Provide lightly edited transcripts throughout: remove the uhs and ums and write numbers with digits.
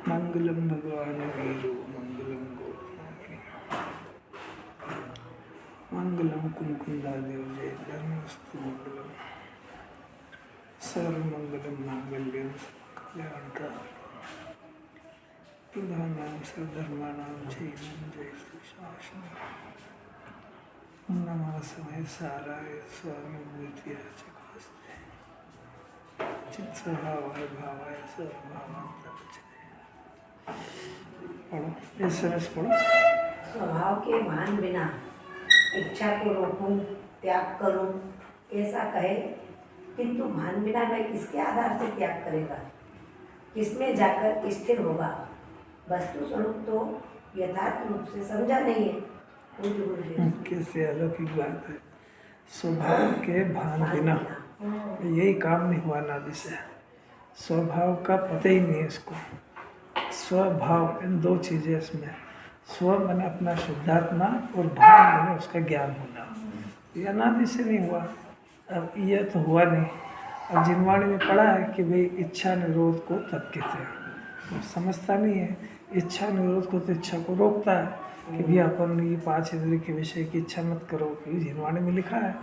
मंगलम भगवान वीरो मंगलम गौतमी मंगलम कुमुकुंदादेव जय धर्मस्तु मंगलम सर्वमंगलम मांगल्यम कल्याणकारिणम प्रधानां सर्वधर्माणां जयं जय श्री शासनम नमः समय साराय स्वामी द्वितीया चकास्ते चित स्वभावाय भावाय सर्वभावांतर पढ़ो एसएमएस पढ़ो। स्वभाव के भान बिना इच्छा को रोकूं, त्याग करूं, ऐसा कहे, किंतु भान बिना मैं किसके आधार से त्याग करेगा, किसमें जाकर स्थिर होगा। वस्तु स्वरूप तो यथार्थ रूप से समझा नहीं है। कैसे अलौकिक बात है। स्वभाव के भान बिना यही काम नहीं हुआ नादि से। स्वभाव का पता ही नहीं है इसको। स्वभाव इन दो चीज़ें इसमें। स्व मैंने अपना शुद्धात्मा और भाव मैंने उसका ज्ञान होना, यह अनादि से नहीं हुआ। अब यह तो हुआ नहीं। अब जिनवाणी में पढ़ा है कि भाई इच्छा निरोध को तब कहते हैं, तो समझता नहीं है। इच्छा निरोध को तो इच्छा को रोकता है कि भी अपन ये 5 इंद्रिय के विषय की इच्छा मत करो, कि जिनवाणी में लिखा है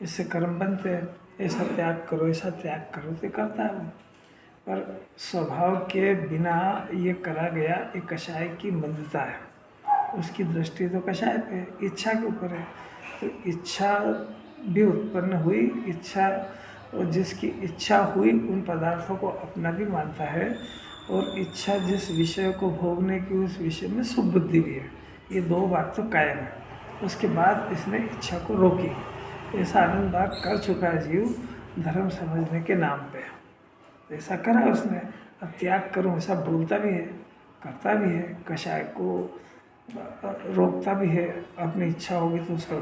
इससे कर्म बनते हैं, ऐसा त्याग करो, ऐसा त्याग करो, तो करता है वो। पर स्वभाव के बिना ये करा गया एक कषाय की मंदता है। उसकी दृष्टि तो कषाय पे, इच्छा के ऊपर है। तो इच्छा भी उत्पन्न हुई, इच्छा और जिसकी इच्छा हुई उन पदार्थों को अपना भी मानता है, और इच्छा जिस विषय को भोगने की उस विषय में सुबुद्धि भी है। ये दो बात तो कायम है। उसके बाद इसने इच्छा को रोकी। ऐसा आनंद बात कर चुका है जीव धर्म समझने के नाम पे। ऐसा करा उसने। अब त्याग करूं ऐसा बोलता भी है, करता भी है, कषाय को रोकता भी है। अपनी इच्छा होगी तो उसका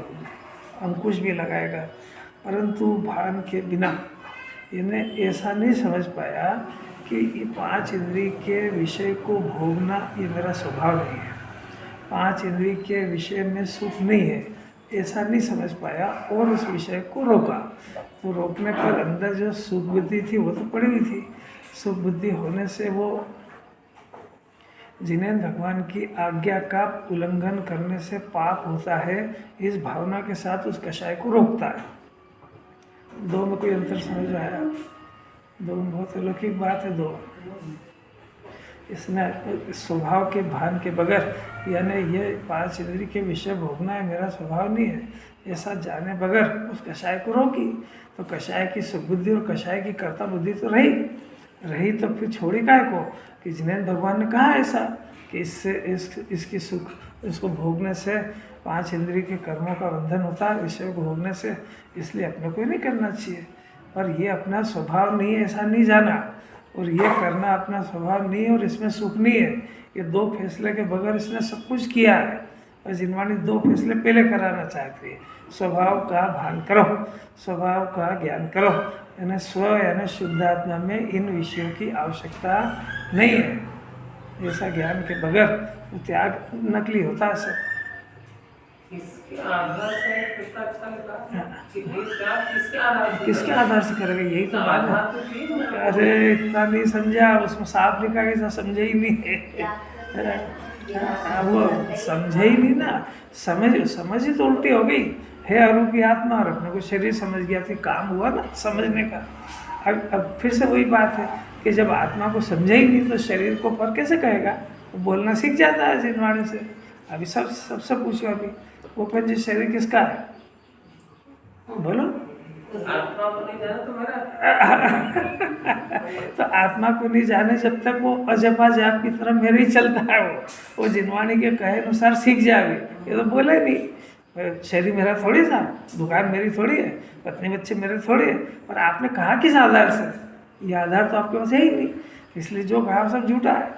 अंकुश भी लगाएगा, परंतु भान के बिना इन्हें ऐसा नहीं समझ पाया कि ये 5 इंद्रिय के विषय को भोगना ये मेरा स्वभाव नहीं है, 5 इंद्रिय के विषय में सुख नहीं है, ऐसा नहीं समझ पाया और उस विषय को रोका। तो रोकने पर अंदर जो सुख बुद्धि थी वो तो पड़ी हुई थी। सुख बुद्धि होने से वो जिन्हें भगवान की आज्ञा का उल्लंघन करने से पाप होता है, इस भावना के साथ उस कषाय को रोकता है। दो में कोई अंतर समझ आया? दो में बहुत अलौकिक बात है। दो इसने स्वभाव के भान के बगैर, यानी ये 5 इंद्रिय के विषय भोगना है मेरा स्वभाव नहीं है, ऐसा जाने बगैर उस कषाय को रोकी। तो कषाय की सुबुद्धि और कषाय की कर्ता बुद्धि तो रही तो फिर छोड़ी काय को, कि जिन्हें भगवान ने कहा ऐसा कि इससे इसकी सुख इसको भोगने से 5 इंद्रिय के कर्मों का बंधन होता है, विषय को भोगने से, इसलिए अपने को नहीं करना चाहिए। पर ये अपना स्वभाव नहीं है ऐसा नहीं जाना, और ये करना अपना स्वभाव नहीं है और इसमें सुख नहीं है। ये 2 फैसले के बगैर इसने सब कुछ किया है। और जिनवाणी 2 फैसले पहले कराना चाहती है। स्वभाव का भान करो, स्वभाव का ज्ञान करो, यानी स्व यानी शुद्धात्मा में इन विषयों की आवश्यकता नहीं है। ऐसा ज्ञान के बगैर वो त्याग नकली होता है सब। किसके आधार से कितना अच्छा लगा कि भाई त्याग किसके आधार से करेगा, यही तो बात है। तो थी ना। अरे इतना नहीं समझा, उसमें साफ लिखा कि समझे ही नहीं है। वो समझे ही नहीं ना, समझ ही तो उल्टी हो गई है। अरूपी आत्मा और अपने को शरीर समझ गया, फिर काम हुआ ना समझने का। अब फिर से वही बात है कि जब आत्मा को समझे ही नहीं तो शरीर को पर कैसे कहेगा? वो बोलना सीख जाता है जिनवाणी से। अभी सबसे पूछो, अभी वो पंच शरीर किसका है? बोलो। आत्मा को नहीं जाना तो मेरा तो आत्मा को नहीं जाने जब तक वो अजपा जाप की तरह मेरे ही चलता है। वो जिनवाणी के कहे अनुसार सीख जाए। ये तो बोले नहीं, शरीर मेरा थोड़ी था, दुकान मेरी थोड़ी है, पत्नी बच्चे मेरे थोड़ी है। पर आपने कहा किस आधार से? ये आधार तो आपके पास है ही नहीं, इसलिए जो कहा सब झूठा है।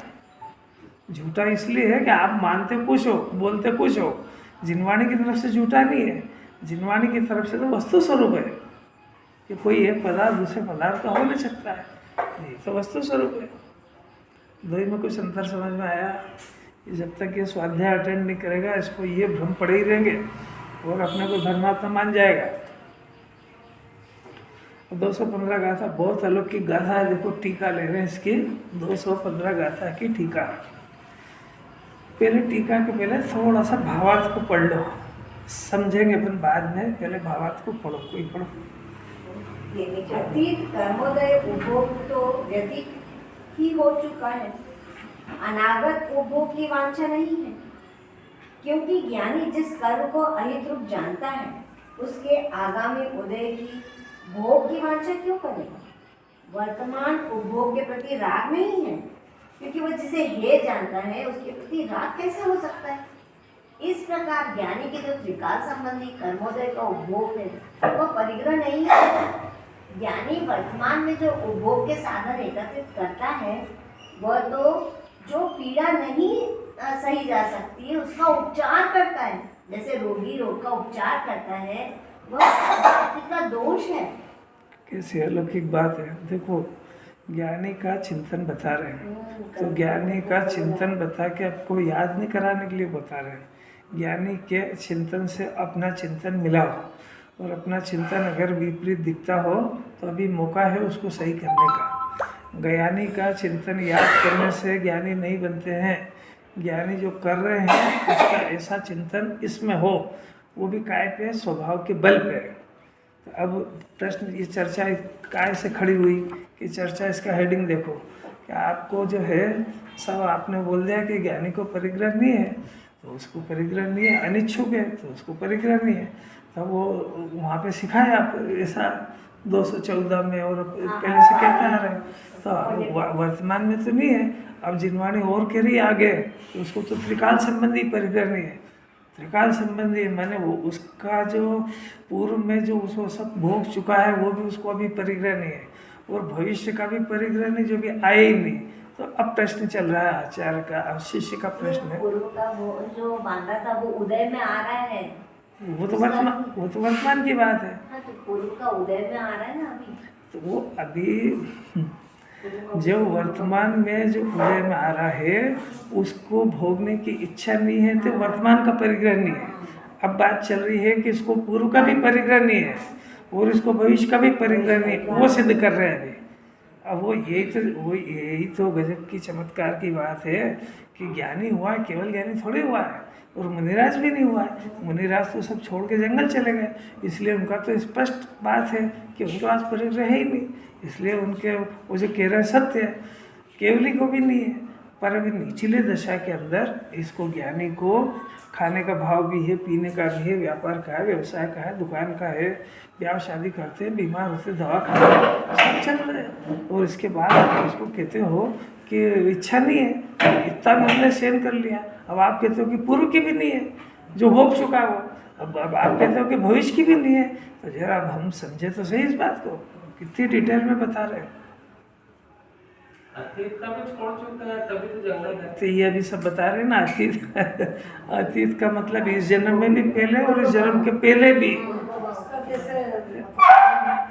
झूठा इसलिए है कि आप मानते कुछ हो, बोलते कुछ हो। जिनवाणी की तरफ से झूठा नहीं है, जिनवाणी की तरफ से तो वस्तु स्वरूप है कि कोई एक पदार्थ दूसरे पदार्थ का हो नहीं सकता है, ये तो वस्तु स्वरूप है। दो में कुछ अंतर समझ में आया? जब तक ये स्वाध्याय अटेंड नहीं करेगा इसको ये भ्रम पड़े ही रहेंगे और अपने को धर्मात्मा मान जाएगा। 215 गाथा बहुत अलौकिक गाथा है। देखो टीका ले रहे हैं इसकी, 215 गाथा की टीका। पहले टीका के पहले थोड़ा सा भावार्थ को पढ़ लो, समझेंगे अपन बाद में। पहले भावार्थ को पढ़ो, कोई पढ़ो। अतीत कर्मोदय उपभोग तो व्यतीत ही हो चुका है, अनागत उपभोग की वांछा नहीं है, क्योंकि ज्ञानी जिस कर्म को अहित रूप जानता है उसके आगामी उदय की भोग की वांछा क्यों करेगा? वर्तमान उपभोग के प्रति राग नहीं है, क्योंकि वह जिसे हे जानता है उसके प्रति राग कैसे हो सकता है? इस प्रकार ज्ञानी के जो त्रिकाल संबंधी कर्मोदय का उपभोग है वह परिग्रह नहीं है। ज्ञानी वर्तमान में जो उपभोग के साधन एकत्रित करता है वह तो जो पीड़ा नहीं सही जा सकती है उसका उपचार करता है। जैसे रोगी रोग का उपचार करता है, वह व्यक्ति का दोष है। कैसी अलौकिक बात है। देखो ज्ञानी का चिंतन बता रहे हैं, तो ज्ञानी का चिंतन बता के आपको याद नहीं कराने के लिए बता रहे हैं। ज्ञानी के चिंतन से अपना चिंतन मिलाओ, और अपना चिंतन अगर विपरीत दिखता हो तो अभी मौका है उसको सही करने का। ज्ञानी का चिंतन याद करने से ज्ञानी नहीं बनते हैं। ज्ञानी जो कर रहे हैं उसका ऐसा चिंतन इसमें हो, वो भी काय पे? स्वभाव के बल पे। तो अब प्रश्न, ये चर्चा काय से खड़ी हुई कि चर्चा, इसका हेडिंग देखो कि आपको जो है सब आपने बोल दिया कि ज्ञानी को परिग्रह नहीं है तो उसको परिग्रह नहीं है, अनिच्छुक है तो उसको परिग्रह नहीं है। तब वो वहाँ पे सिखाया आप ऐसा 214 में, और पहले से कहते आ रहे हैं। तो वर्तमान में तो नहीं है, अब जिनवाणी और कह रही आगे तो उसको तो त्रिकाल संबंधी परिग्रह नहीं है। त्रिकाल संबंधी माने वो उसका जो पूर्व में जो उसको सब भोग चुका है वो भी उसको अभी परिग्रह नहीं है, और भविष्य का भी परिग्रह नहीं जो भी आए ही नहीं। तो अब प्रश्न चल रहा है आचार्य का, अब शिष्य का प्रश्न है। पूर्व का वो जो बांधा था वो उदय में आ रहा है, वो तो वर्तमान की बात है। हाँ, तो पूर्व का उदय में आ रहा है ना अभी। तो वो अभी जो वर्तमान में जो उदय में आ रहा है उसको भोगने की इच्छा नहीं है तो वर्तमान का परिग्रह नहीं है। अब बात चल रही है कि इसको पूर्व का भी परिग्रह नहीं है और इसको भविष्य का भी परिग्रह नहीं है, वो सिद्ध कर रहे हैं अभी। अब वो यही तो गजब की चमत्कार की बात है कि ज्ञानी हुआ है, केवल ज्ञानी थोड़े हुआ है, और मुनिराज भी नहीं हुआ है। मुनिराज तो सब छोड़ के जंगल चले गए, इसलिए उनका तो स्पष्ट बात है कि उनके पास परिग्रह है ही नहीं, इसलिए उनके वो जो कह रहे हैं सत्य है। केवली को भी नहीं है, पर अभी निचले दशा के अंदर इसको ज्ञानी को खाने का भाव भी है, पीने का भी है, व्यापार का है, व्यवसाय का है, दुकान का है, ब्याह शादी करते हैं, बीमार होते, दवा खाते हैं, सब चल रहे हैं। और इसके बाद आप उसको कहते हो कि इच्छा नहीं है, इतना भी हमने सहन कर लिया। अब आप कहते हो कि पूर्व की भी नहीं है जो भोग चुका वो, अब आप कहते हो कि भविष्य की भी नहीं है। तो जरा अब हम समझे तो सही इस बात को, कितनी डिटेल में बता रहे हैं। अतीत का भी छोड़ चुके हैं तभी तो जंगल है। तो ये अभी सब बता रहे हैं ना अतीत अतीत का मतलब इस जन्म में भी पहले और इस जन्म के पहले भी।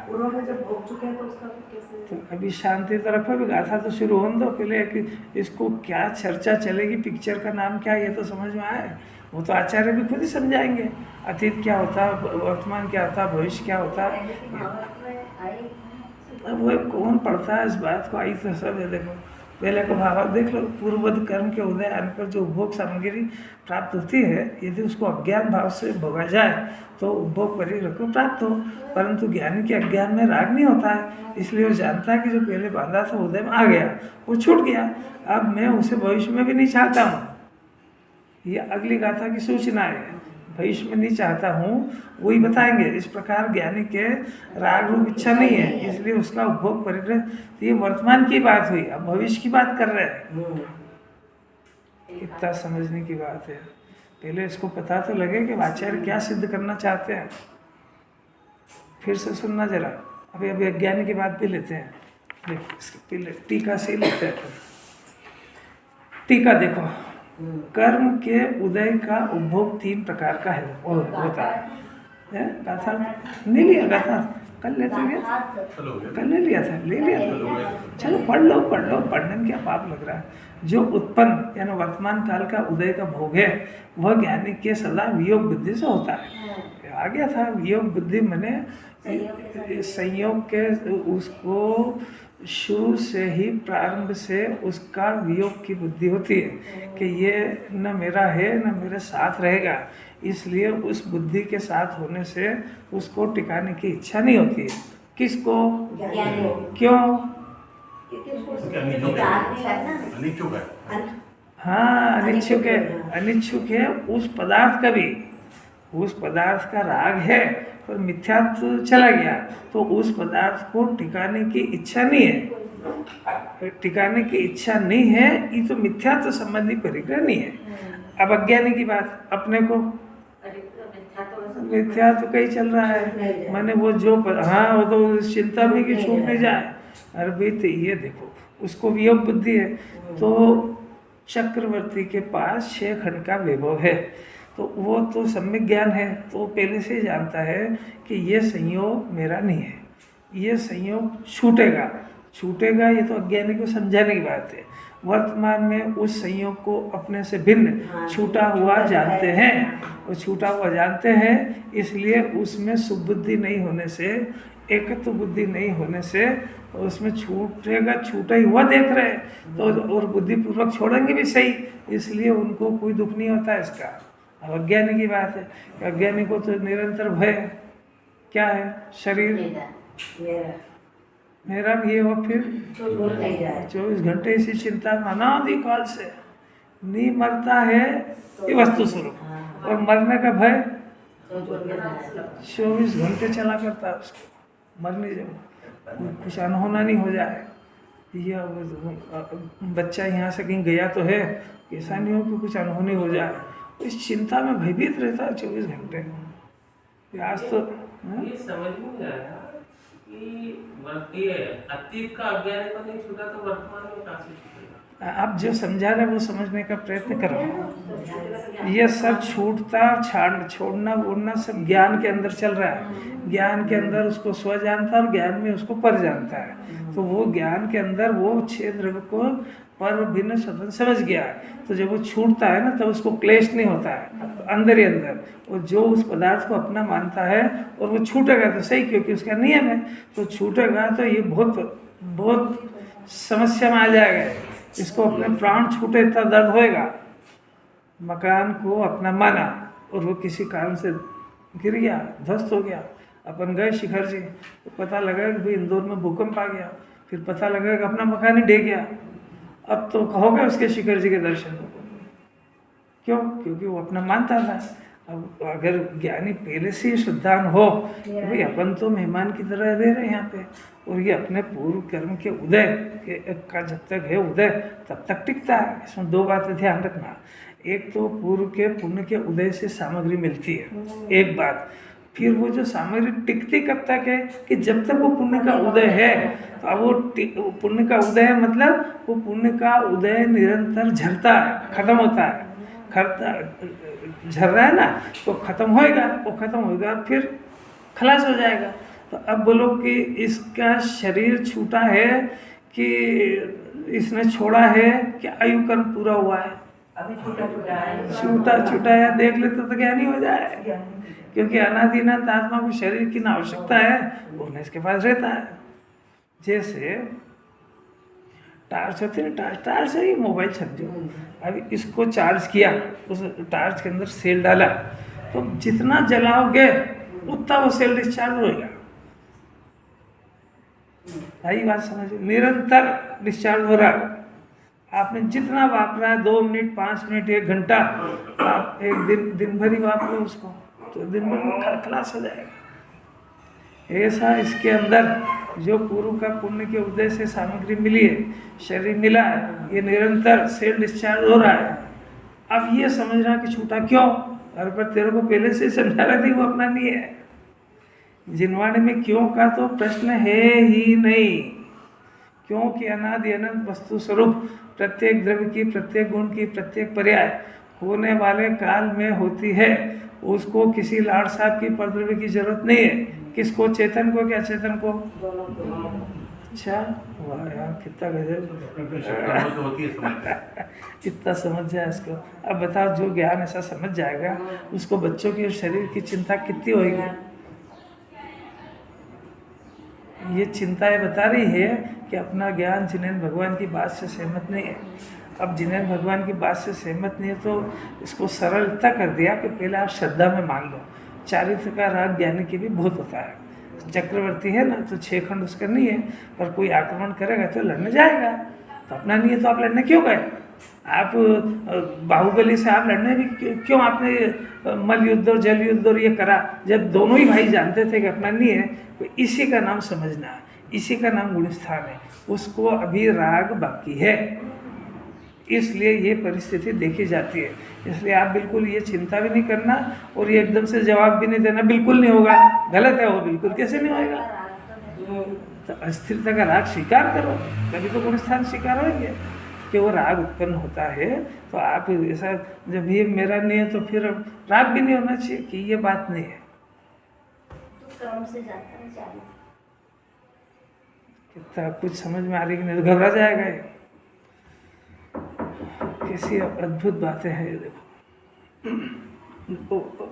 पूर्व में जब भोग चुके हैं तो उसका भी कैसे? तो अभी शांति तरफ अभी गाथा तो शुरू होने दो पहले कि इसको क्या चर्चा चलेगी, पिक्चर का नाम क्या है ये तो समझ में आए। वो तो आचार्य भी खुद ही समझाएंगे अतीत क्या होता है, वर्तमान क्या होता है, भविष्य क्या होता है। अब वो कौन पढ़ता है इस बात को, आई तो सब है। देखो पहले का भाव देख लो, पूर्ववत कर्म के उदय आने पर जो उपभोग सामग्री प्राप्त होती है यदि उसको अज्ञान भाव से भोगा जाए तो उपभोग परिग्रह को प्राप्त हो, परंतु ज्ञानी के अज्ञान में राग नहीं होता है, इसलिए वो जानता है कि जो पहले बांधा था उदय में आ गया, वो छूट गया, अब मैं उसे भविष्य में भी नहीं चाहता हूँ। ये अगली गाथा की सूचना है, भविष्य में नहीं चाहता हूँ, वही बताएंगे। इस प्रकार ज्ञानी के राग रूप इच्छा नहीं है, इसलिए उसका उपभोग परिग्रह। तो ये वर्तमान की बात हुई, अब भविष्य की बात कर रहे हैं। इतना समझने की बात है, पहले इसको पता तो लगे कि आचार्य क्या सिद्ध करना चाहते हैं। फिर से सुनना जरा, अभी अज्ञानी की बात भी लेते हैं। देखो इसके पहले टीका से लेते हैं। टीका देखो, कर्म के उदय का उपभोग 3 प्रकार का है होता है। है गाथा नहीं लिया गाथा कल लेते लिया था कल नहीं लिया था ले लिया था चलो पढ़ लो पढ़ने में क्या पाप लग रहा है। जो उत्पन्न यानी वर्तमान काल का उदय का भोग है वह ज्ञानी के सदा वियोग बुद्धि से होता है। आ गया था वियोग बुद्धि मैंने संयोग के उसको शुरू से ही प्रारंभ से उसका वियोग की बुद्धि होती है कि ये न मेरा है न मेरे साथ रहेगा, इसलिए उस बुद्धि के साथ होने से उसको टिकाने की इच्छा नहीं होती है। किसको? क्यों? अनिच्छुक है। हाँ अनिच्छुक है, अनिच्छुक है उस पदार्थ का भी, उस पदार्थ का राग है पर मिथ्यात्व चला गया तो उस पदार्थ को टिकाने की इच्छा नहीं है, टिकाने की इच्छा नहीं है, ये तो मिथ्यात्व संबंधी परिग्रह नहीं है। अब अज्ञानी की बात, अपने को मिथ्यात्व कहीं चल रहा है, मैंने वो जो हाँ वो तो चिंता में कि छूट नहीं जाए। अरे भाई तो ये देखो उसको वियोग बुद्धि है तो चक्रवर्ती के पास 6 खंड का वैभव है तो वो तो सम्यक ज्ञान है तो पहले से ही जानता है कि ये संयोग मेरा नहीं है, ये संयोग छूटेगा छूटेगा, ये तो अज्ञानी को समझाने की बात है। वर्तमान में उस संयोग को अपने से भिन्न छूटा हुआ जानते हैं और छूटा हुआ जानते हैं, इसलिए उसमें सुबुद्धि नहीं होने से, एकत्व बुद्धि नहीं होने से उसमें छूटेगा छूटा ही हुआ देख रहे हैं तो और बुद्धिपूर्वक छोड़ेंगे भी सही, इसलिए उनको कोई दुख नहीं होता है इसका। अब अज्ञानी की बात है, अज्ञानी को तो निरंतर भय क्या है, शरीर मेरा भी ये हो, फिर 24 घंटे इसी चिंता में अनादिकाल से नहीं मरता है ये वस्तु स्वरूप, और मरने का भय 24 घंटे चला करता है उसको, मरने जब कुछ अनहोना नहीं हो जाए। ये बच्चा यहाँ से कहीं गया तो है, ऐसा नहीं हो कि कुछ अनहोनी हो जाए, इस चिंता में भयभीत रहता है 24 घंटे। आज तो ये समझ में नहीं आया कि ये अतीत का अज्ञानी को नहीं छूटा तो वर्तमान में कहाँ से छूटेगा। आप जो समझा रहे हैं वो समझने का प्रयत्न करो। ये सब छूटता छोड़ना बोलना सब ज्ञान के अंदर चल रहा है, ज्ञान के अंदर उसको स्व जानता है और ज्ञान में उसको पर जानता है, तो वो ज्ञान के अंदर वो 6 द्रव्य को पर भिन्न स्वतंत्र समझ गया है, तो जब वो छूटता है ना तब उसको क्लेश नहीं होता है अंदर ही अंदर, और जो उस पदार्थ को अपना मानता है और वो छूटेगा तो सही क्योंकि उसका नियम है, तो छूटेगा तो ये बहुत समस्या में आ जाएगा। इसको अपने प्राण छूटे इतना दर्द होएगा। मकान को अपना माना और वो किसी कारण से गिर गया, ध्वस्त हो गया, अपन गए शिखर जी तो पता लगा कि भाई इंदौर में भूकंप आ गया, फिर पता लगा कि अपना मकान ही डे गया, अब तो कहोगे उसके शिखर जी के दर्शन, क्यों? क्योंकि वो अपना मानता था। अब अगर ज्ञानी पहले से ही श्रद्धान हो कि भाई अपन तो मेहमान की तरह रह रहे हैं यहाँ पे, और ये अपने पूर्व कर्म के उदय का जब तक है उदय तब तक टिकता है। इसमें 2 बातें ध्यान रखना, एक तो पूर्व के पुण्य के उदय से सामग्री मिलती है, एक बात, फिर वो जो सामग्री टिकती कब तक है कि जब तक वो पुण्य का उदय है, तो अब वो पुण्य का उदय है मतलब वो पुण्य का उदय निरंतर झरता है, खत्म होता है, झर रहा है ना, तो खत्म होएगा, वो खत्म होएगा फिर खलास हो जाएगा। तो अब बोलो कि इसका शरीर छूटा है कि इसने छोड़ा है कि आयु कर्म पूरा हुआ है, अभी छूटा छूटा है, देख लेते तो ज्ञानी हो जाए, क्योंकि अनादिनाथ आत्मा को शरीर की ना आवश्यकता है, वो न इसके पास रहता है। जैसे टार्च होती है ना, टार्च है, ये मोबाइल समझो, अभी इसको चार्ज किया, उस टार्च के अंदर सेल डाला, तो जितना जलाओगे उतना वो सेल डिस्चार्ज होएगा। यही बात समझो, निरंतर डिस्चार्ज हो रहा है, आपने जितना वापरा 2 मिनट 5 मिनट 1 घंटा, आप एक दिन भर ही वापरो उसको, तो दिन भर में खलास हो जाएगा। ऐसा इसके अंदर जो पूर्व का पुण्य के उदय से सामग्री मिली है, शरीर मिला है, ये निरंतर सेल डिस्चार्ज हो रहा है। अब ये समझना कि छूटा क्यों, अरे पर तेरे को पहले से समझा रहा थी वो अपना नहीं है। जिनवाणी में क्यों का तो प्रश्न है ही नहीं, क्योंकि अनादि अनंत वस्तु स्वरूप प्रत्येक द्रव्य की, प्रत्येक गुण की, प्रत्येक पर्याय होने वाले काल में होती है, उसको किसी लाड साहब की परद्रव्य की जरूरत नहीं है। किसको? चेतन को क्या चेतन को? दोनों को। अच्छा, वाह यार कितना गजब, कर्मों से होती है समझ। कितना समझ जाए इसको। अब बताओ, जो ज्ञान ऐसा समझ जाएगा उसको बच्चों की और शरीर की चिंता कितनी होगी। ये चिंता ये बता रही है कि अपना ज्ञान जिनेन्द्र भगवान की बात से सहमत नहीं है। अब जिनेन्द्र भगवान की बात से सहमत नहीं है तो इसको सरलता कर दिया कि पहले आप श्रद्धा में मान लो। चारित्र का राग ज्ञानी की भी बहुत होता है। चक्रवर्ती है ना, तो 6 खंड उसका नहीं है, पर कोई आक्रमण करेगा तो लड़ने जाएगा। तो अपना नहीं है तो आप लड़ने क्यों गए? आप बाहुबली से आप लड़ने भी क्यों? आपने मल युद्ध और जल युद्ध और ये करा, जब दोनों ही भाई जानते थे कि अपना नहीं है। तो इसी का नाम समझना, इसी का नाम गुणस्थान है। उसको अभी राग बाकी है, इसलिए ये परिस्थिति देखी जाती है। इसलिए आप बिल्कुल ये चिंता भी नहीं करना और ये एकदम से जवाब भी नहीं देना, बिल्कुल नहीं होगा, गलत है वो, बिल्कुल कैसे नहीं होएगा। तो अस्थिरता का राग स्वीकार करो, तभी तो गुणस्थान स्वीकार होंगे कि वो राग उत्पन्न होता है। तो आप ऐसा, जब ये मेरा नहीं है तो फिर राग भी नहीं होना चाहिए कि ये बात नहीं है। क्रम से जाता है चालू। कितना कुछ समझ में आ रही कि नहीं तो घबरा जाएगा ये। कैसी अद्भुत बातें हैं ये, देखो।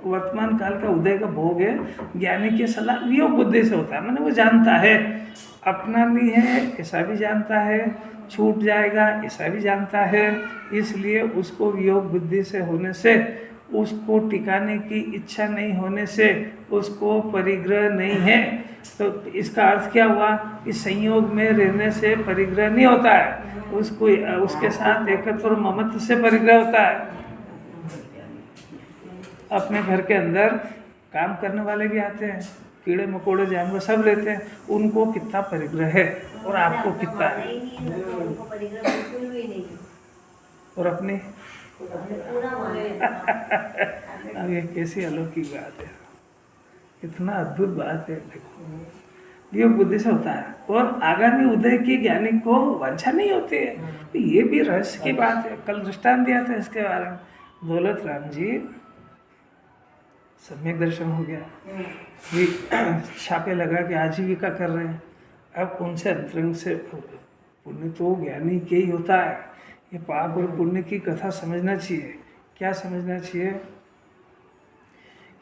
वर्तमान काल का उदय का भोग है, ज्ञानी की सलाह वियोग बुद्धि से होता है। मैंने वो जानता है अपना नहीं है, ऐसा भी जानता है, छूट जाएगा ऐसा भी जानता है। इसलिए उसको वियोग बुद्धि से होने से, उसको टिकाने की इच्छा नहीं होने से उसको परिग्रह नहीं है। तो इसका अर्थ क्या हुआ कि संयोग में रहने से परिग्रह नहीं होता है, उसको उसके साथ एकत्र और ममत्व से परिग्रह होता है। अपने घर के अंदर काम करने वाले भी आते हैं, कीड़े मकोड़े जानवर सब रहते हैं, उनको कितना परिग्रह है और आपको कितना है। उनको परिग्रह बिल्कुल भी नहीं। और अपनी पूरा अब ये कैसी अलौकिक बात है, कितना अद्भुत बात है। देखो, वियोग बुद्धि से होता है और आगामी उदय की ज्ञानी को वांछा नहीं होती है। तो ये भी रहस्य की बात है। कल दृष्टांत दिया था इसके बारे में। दौलत राम जी सम्यक दर्शन हो गया, भी छापे लगा के आजीविका कर रहे हैं। अब उनसे अंतरंग से पुण्य तो ज्ञानी के ही होता है। ये पाप और पुण्य की कथा समझना चाहिए। क्या समझना चाहिए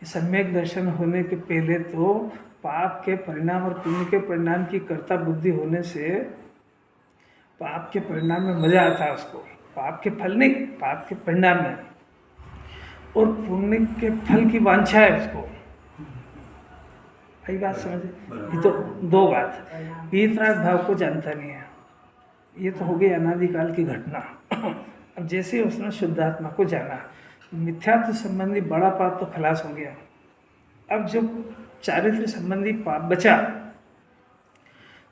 कि सम्यक दर्शन होने के पहले तो पाप के परिणाम और पुण्य के परिणाम की कर्ता बुद्धि होने से पाप के परिणाम में मजा आता है उसको, पाप के फल नहीं, पाप के परिणाम में, और पुण्य के फल की वांछा है उसको। यही बात समझे। ये तो दो बात, वीतराग भाव को जानता नहीं है, ये तो हो गई अनादिकाल की घटना। अब जैसे उसने शुद्धात्मा को जाना, मिथ्यात्व संबंधी बड़ा पाप तो खलास हो गया। अब जो चारित्र संबंधी पाप बचा,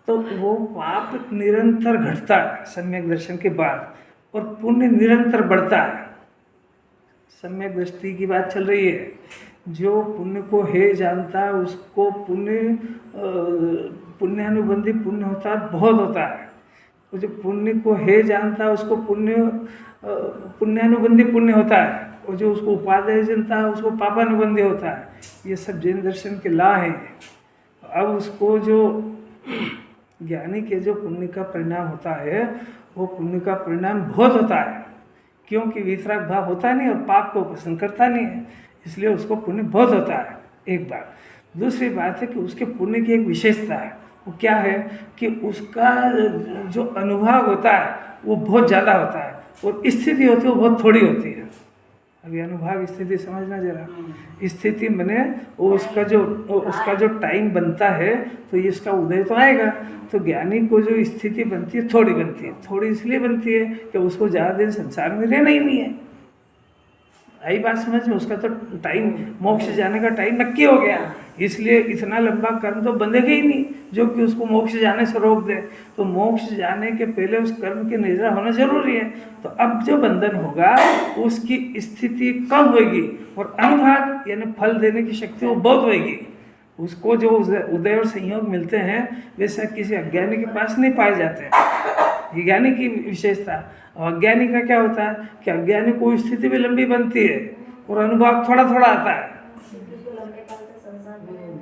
तो वो पाप निरंतर घटता है सम्यक दर्शन के बाद, और पुण्य निरंतर बढ़ता है। सम्यक दृष्टि की बात चल रही है। जो पुण्य को है जानता है उसको पुण्यानुबंधी पुण्य होता है, बहुत होता है। वो जो पुण्य को है जानता है उसको पुण्यानुबंधी पुण्य होता है, और जो उसको उपादेय जानता है उसको पापानुबंधी होता है। ये सब जैन दर्शन के ला हैं। अब उसको जो ज्ञानी के जो पुण्य का परिणाम होता है, वो पुण्य का परिणाम बहुत होता है, क्योंकि वितराग भाव होता नहीं और पाप को पसंद करता नहीं है, इसलिए उसको पुण्य बहुत होता है। एक बात। दूसरी बात है कि उसके पुण्य की एक विशेषता है। वो क्या है कि उसका जो अनुभव होता है वो बहुत ज़्यादा होता है, और स्थिति होती है वो बहुत थोड़ी होती है। अभी अनुभव स्थिति समझना जरा। स्थिति मैंने वो उसका जो टाइम बनता है, तो ये इसका उदय तो आएगा। तो ज्ञानी को जो स्थिति बनती है थोड़ी बनती है। थोड़ी इसलिए बनती है कि उसको ज़्यादा दिन संसार में रहना ही नहीं है। आई बात समझ में। उसका तो टाइम, मोक्ष जाने का टाइम नक्की हो गया, इसलिए इतना लंबा कर्म तो बंधेगा ही नहीं जो कि उसको मोक्ष जाने से रोक दे। तो मोक्ष जाने के पहले उस कर्म की निद्रा होना जरूरी है। तो अब जो बंधन होगा उसकी स्थिति कम होगी, और अनुभाग यानी फल देने की शक्ति वो बहुत होगी। उसको जो उदय और संयोग मिलते हैं वैसा किसी अज्ञानी के पास नहीं पाए जाते। ये ज्ञानी की विशेषता। और अज्ञानी का क्या होता है कि अज्ञानी को स्थिति भी लंबी बनती है और अनुभव थोड़ा थोड़ा आता है। किसी को लंबे काल तक संसार में रहना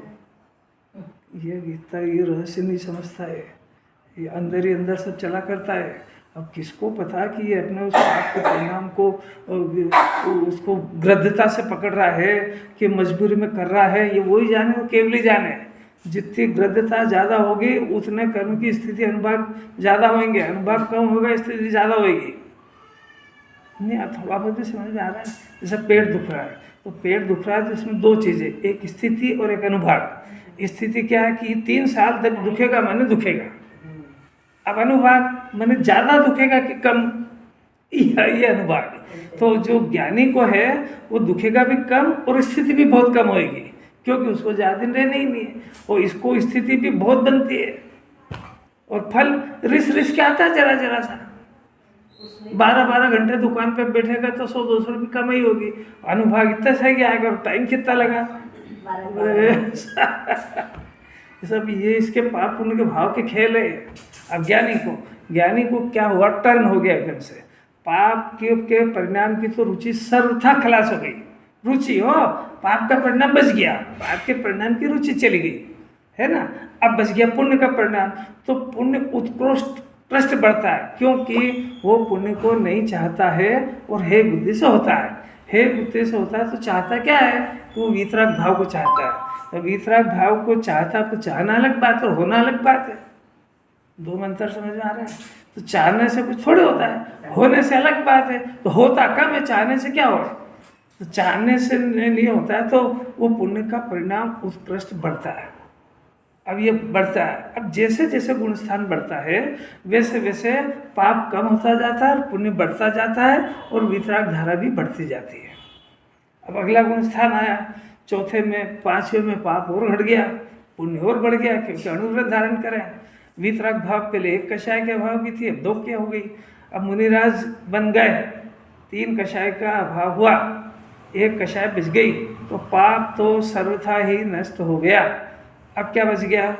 है। ये गीता ये रहस्य नहीं समझता है, ये अंदर ही अंदर सब चला करता है। अब किसको पता कि ये अपने उस पाप के परिणाम को उसको गृद्धता से पकड़ रहा है कि मजबूरी में कर रहा है, ये वही जाने, वो केवल ही जाने। जितनी गृद्धता ज़्यादा होगी उतने कर्म की स्थिति अनुभव ज़्यादा होंगे, अनुभव कम होगा स्थिति ज़्यादा होगी। नहीं थोड़ा बहुत भी समझ में आ रहा है। जैसे पेट दुख रहा है, तो पेट दुख रहा है तो इसमें दो चीज़ें, एक स्थिति और एक अनुभव। स्थिति क्या है कि 3 साल तक दुखेगा माने दुखेगा। अब अनुभाग माने ज़्यादा दुखेगा कि कम, ये अनुभाग। तो जो ज्ञानी को है वो दुखेगा भी कम और स्थिति भी बहुत कम होएगी, क्योंकि उसको ज़्यादा दिन रहना ही नहीं है और इसको स्थिति भी बहुत बनती है और फल रिस के आता है जरा जरा सा। 12-12 घंटे दुकान पे बैठेगा तो 100-200 रुपये कमाई होगी। अनुभाग इतना सही कि आएगा और टाइम कितना लगा। सब ये इसके पाप पुण्य के भाव के खेल है। अब ज्ञानी को क्या हुआ, टर्न हो गया एकदम से। पाप के परिणाम की तो रुचि सर्वथा खलास हो गई। रुचि हो, पाप का परिणाम बच गया, पाप के परिणाम की रुचि चली गई, है ना। अब बच गया पुण्य का परिणाम, तो पुण्य उत्कृष्ट बढ़ता है, क्योंकि वो पुण्य को नहीं चाहता है और हे बुद्धि से होता है। हे बुद्धि से होता है तो चाहता क्या है, वो वीतराग भाव को चाहता है। तो वीतराग भाव को चाहता, तो चाहना अलग बात और होना अलग बात है। दो मंत्र समझ में आ रहा है। तो चाहने से कुछ थोड़े होता है, होने से अलग बात है। तो होता कम है, चाहने से क्या हो। तो चाहने से नहीं होता है, तो वो पुण्य का परिणाम उत्कृष्ट बढ़ता है। अब ये बढ़ता है, अब जैसे जैसे गुण स्थान बढ़ता है वैसे वैसे पाप कम होता जाता है और पुण्य बढ़ता जाता है और वितराग धारा भी बढ़ती जाती है। अब अगला गुण स्थान आया, चौथे में 5वें में पाप और घट गया, पुण्य और बढ़ गया, क्योंकि अनुव्रत धारण करें। वितराग भाव पहले 1 कषाय के अभाव की थी, अब 2 की हो गई। अब मुनिराज बन गए, 3 कषाय का अभाव हुआ, 1 कषाय बच गई, तो पाप तो सर्वथा ही नष्ट हो गया। अब क्या बच गया,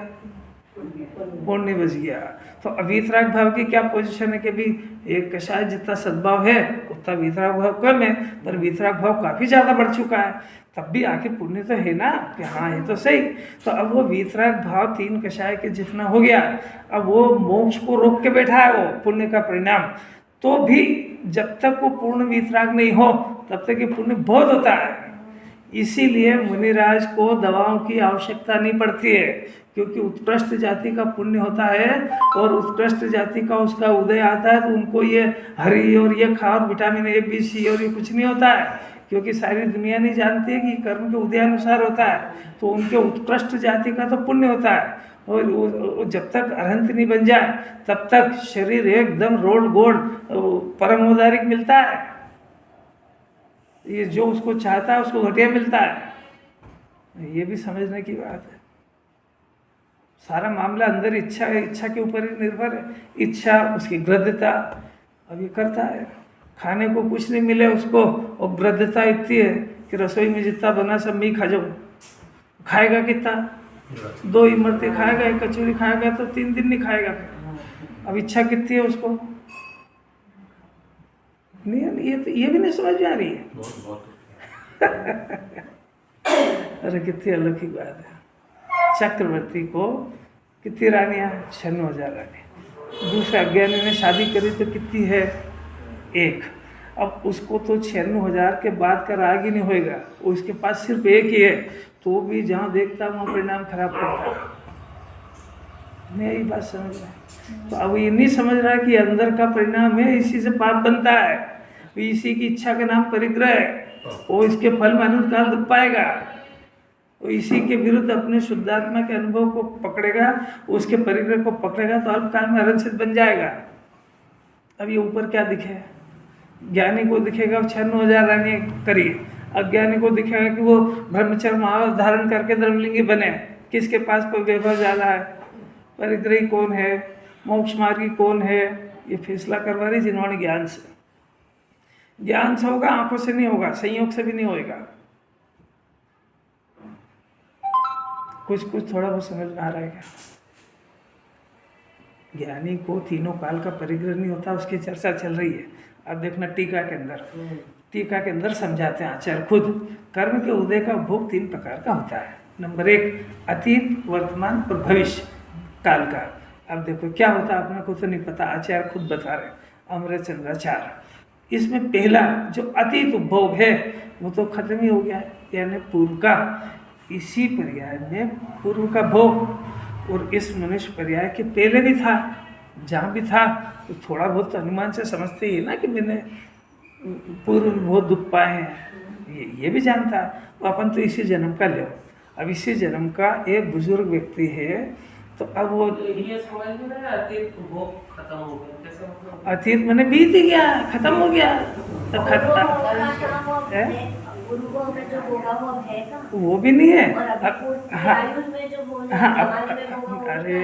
पुण्य बच गया। तो अवितराग भाव की क्या पोजीशन है कि भी 1 कषाय जितना सद्भाव है उतना वितराग भाव कम है, पर वितराग भाव काफ़ी ज़्यादा बढ़ चुका है, तब भी आखिर पुण्य तो है ना कि हाँ ये तो सही। तो अब वो वितराग भाव 3 कषाय के जितना हो गया, अब वो मोक्ष को रोक के बैठा है, वो पुण्य का परिणाम। तो भी जब तक वो पूर्ण वितराग नहीं हो तब तक ये पुण्य बहुत होता है। इसीलिए मुनिराज को दवाओं की आवश्यकता नहीं पड़ती है, क्योंकि उत्कृष्ट जाति का पुण्य होता है और उत्कृष्ट जाति का उसका उदय आता है, तो उनको ये हरी और ये खा और विटामिन A B C और ये कुछ नहीं होता है, क्योंकि सारी दुनिया नहीं जानती है कि कर्म के उदयानुसार होता है। तो उनके उत्कृष्ट जाति का तो पुण्य होता है, और जब तक अरहंत नहीं बन जाए तब तक शरीर एकदम रोड गोड परमोदारिक मिलता है। ये जो उसको चाहता है उसको घटिया मिलता है। ये भी समझने की बात है। सारा मामला अंदर इच्छा के ऊपर ही निर्भर है। इच्छा, उसकी गृद्धता, अब ये करता है। खाने को कुछ नहीं मिले उसको, और गृद्धता इतनी है कि रसोई में जितना बना सब मैं खा जाऊँ। खाएगा कितना, 2 इमरती खाएगा, 1 कचौरी खाएगा तो 3 दिन नहीं खाएगा। अब इच्छा कितनी है उसको, नहीं ये भी नहीं समझ में आ रही है। अरे कितनी अलौकिक बात है। चक्रवर्ती को कितनी रानियाँ, 96,000 रानी। दूसरे अज्ञानी ने शादी करी तो कितनी है, 1। अब उसको तो 96,000 के बाद का राग ही नहीं होएगा, उसके पास सिर्फ 1 ही है, तो भी जहाँ देखता वहाँ परिणाम खराब करता है। मैं यही बात समझ रहा है। तो अब ये नहीं समझ रहा कि अंदर का परिणाम है, इसी से पाप बनता है। इसी की इच्छा का नाम परिग्रह है, वो इसके फल में अनंत काल दुख पाएगा। वो इसी के विरुद्ध अपने शुद्धात्मा के अनुभव को पकड़ेगा, उसके परिग्रह को पकड़ेगा तो अल्पकाल में अरंसित बन जाएगा। अब ये ऊपर क्या दिखे, ज्ञानी को दिखेगा 96,000 रानी करी, अज्ञानी को दिखेगा कि वो ब्रह्मचर्य महावत धारण करके द्रव्यलिंगी बने। किसके पास पर वैभव ज़्यादा है, परिग्रही कौन है, मोक्ष मार्गी कौन है, ये फैसला करवा रही जिन्होंने ज्ञान से। ज्ञान से होगा, आंखों से नहीं होगा, संयोग से भी नहीं होएगा। कुछ थोड़ा बहुत समझ में आ रहा है क्या? ज्ञानी को तीनों काल का परिग्रह नहीं होता, उसकी चर्चा चल रही है। अब देखना टीका के अंदर, टीका के अंदर समझाते हैं आचार्य खुद, कर्म के उदय का उपभोग 3 प्रकार का होता है। नंबर 1 अतीत, वर्तमान और भविष्य काल का। अब देखो क्या होता है, अपने को तो नहीं पता, आचार्य खुद बता रहे अमृत चंद्राचार्य। इसमें पहला जो अतीत उपभोग है वो तो खत्म ही हो गया है, यानी पूर्व का। इसी पर्याय में पूर्व का भोग और इस मनुष्य पर्याय के पहले भी था, जहाँ भी था तो थोड़ा बहुत तो अनुमान से समझते ही है ना कि मैंने पूर्व में बहुत दुख पाए हैं, ये भी जानता है। तो अपन तो इसी जन्म का ले, अब इसी जन्म का एक बुजुर्ग व्यक्ति है, तो अब वो ये समझ में नहीं आया, अतीत भोग खत्म हो गया, कैसे मतलब? अतीत मैंने बीत ही गया, खत्म हो गया, तो पूर्व में जो होगा वो अब है का? वो भी नहीं है। और अभी अब हाँ आयुष में जो बोला हाँ जवानी में होगा वो अरे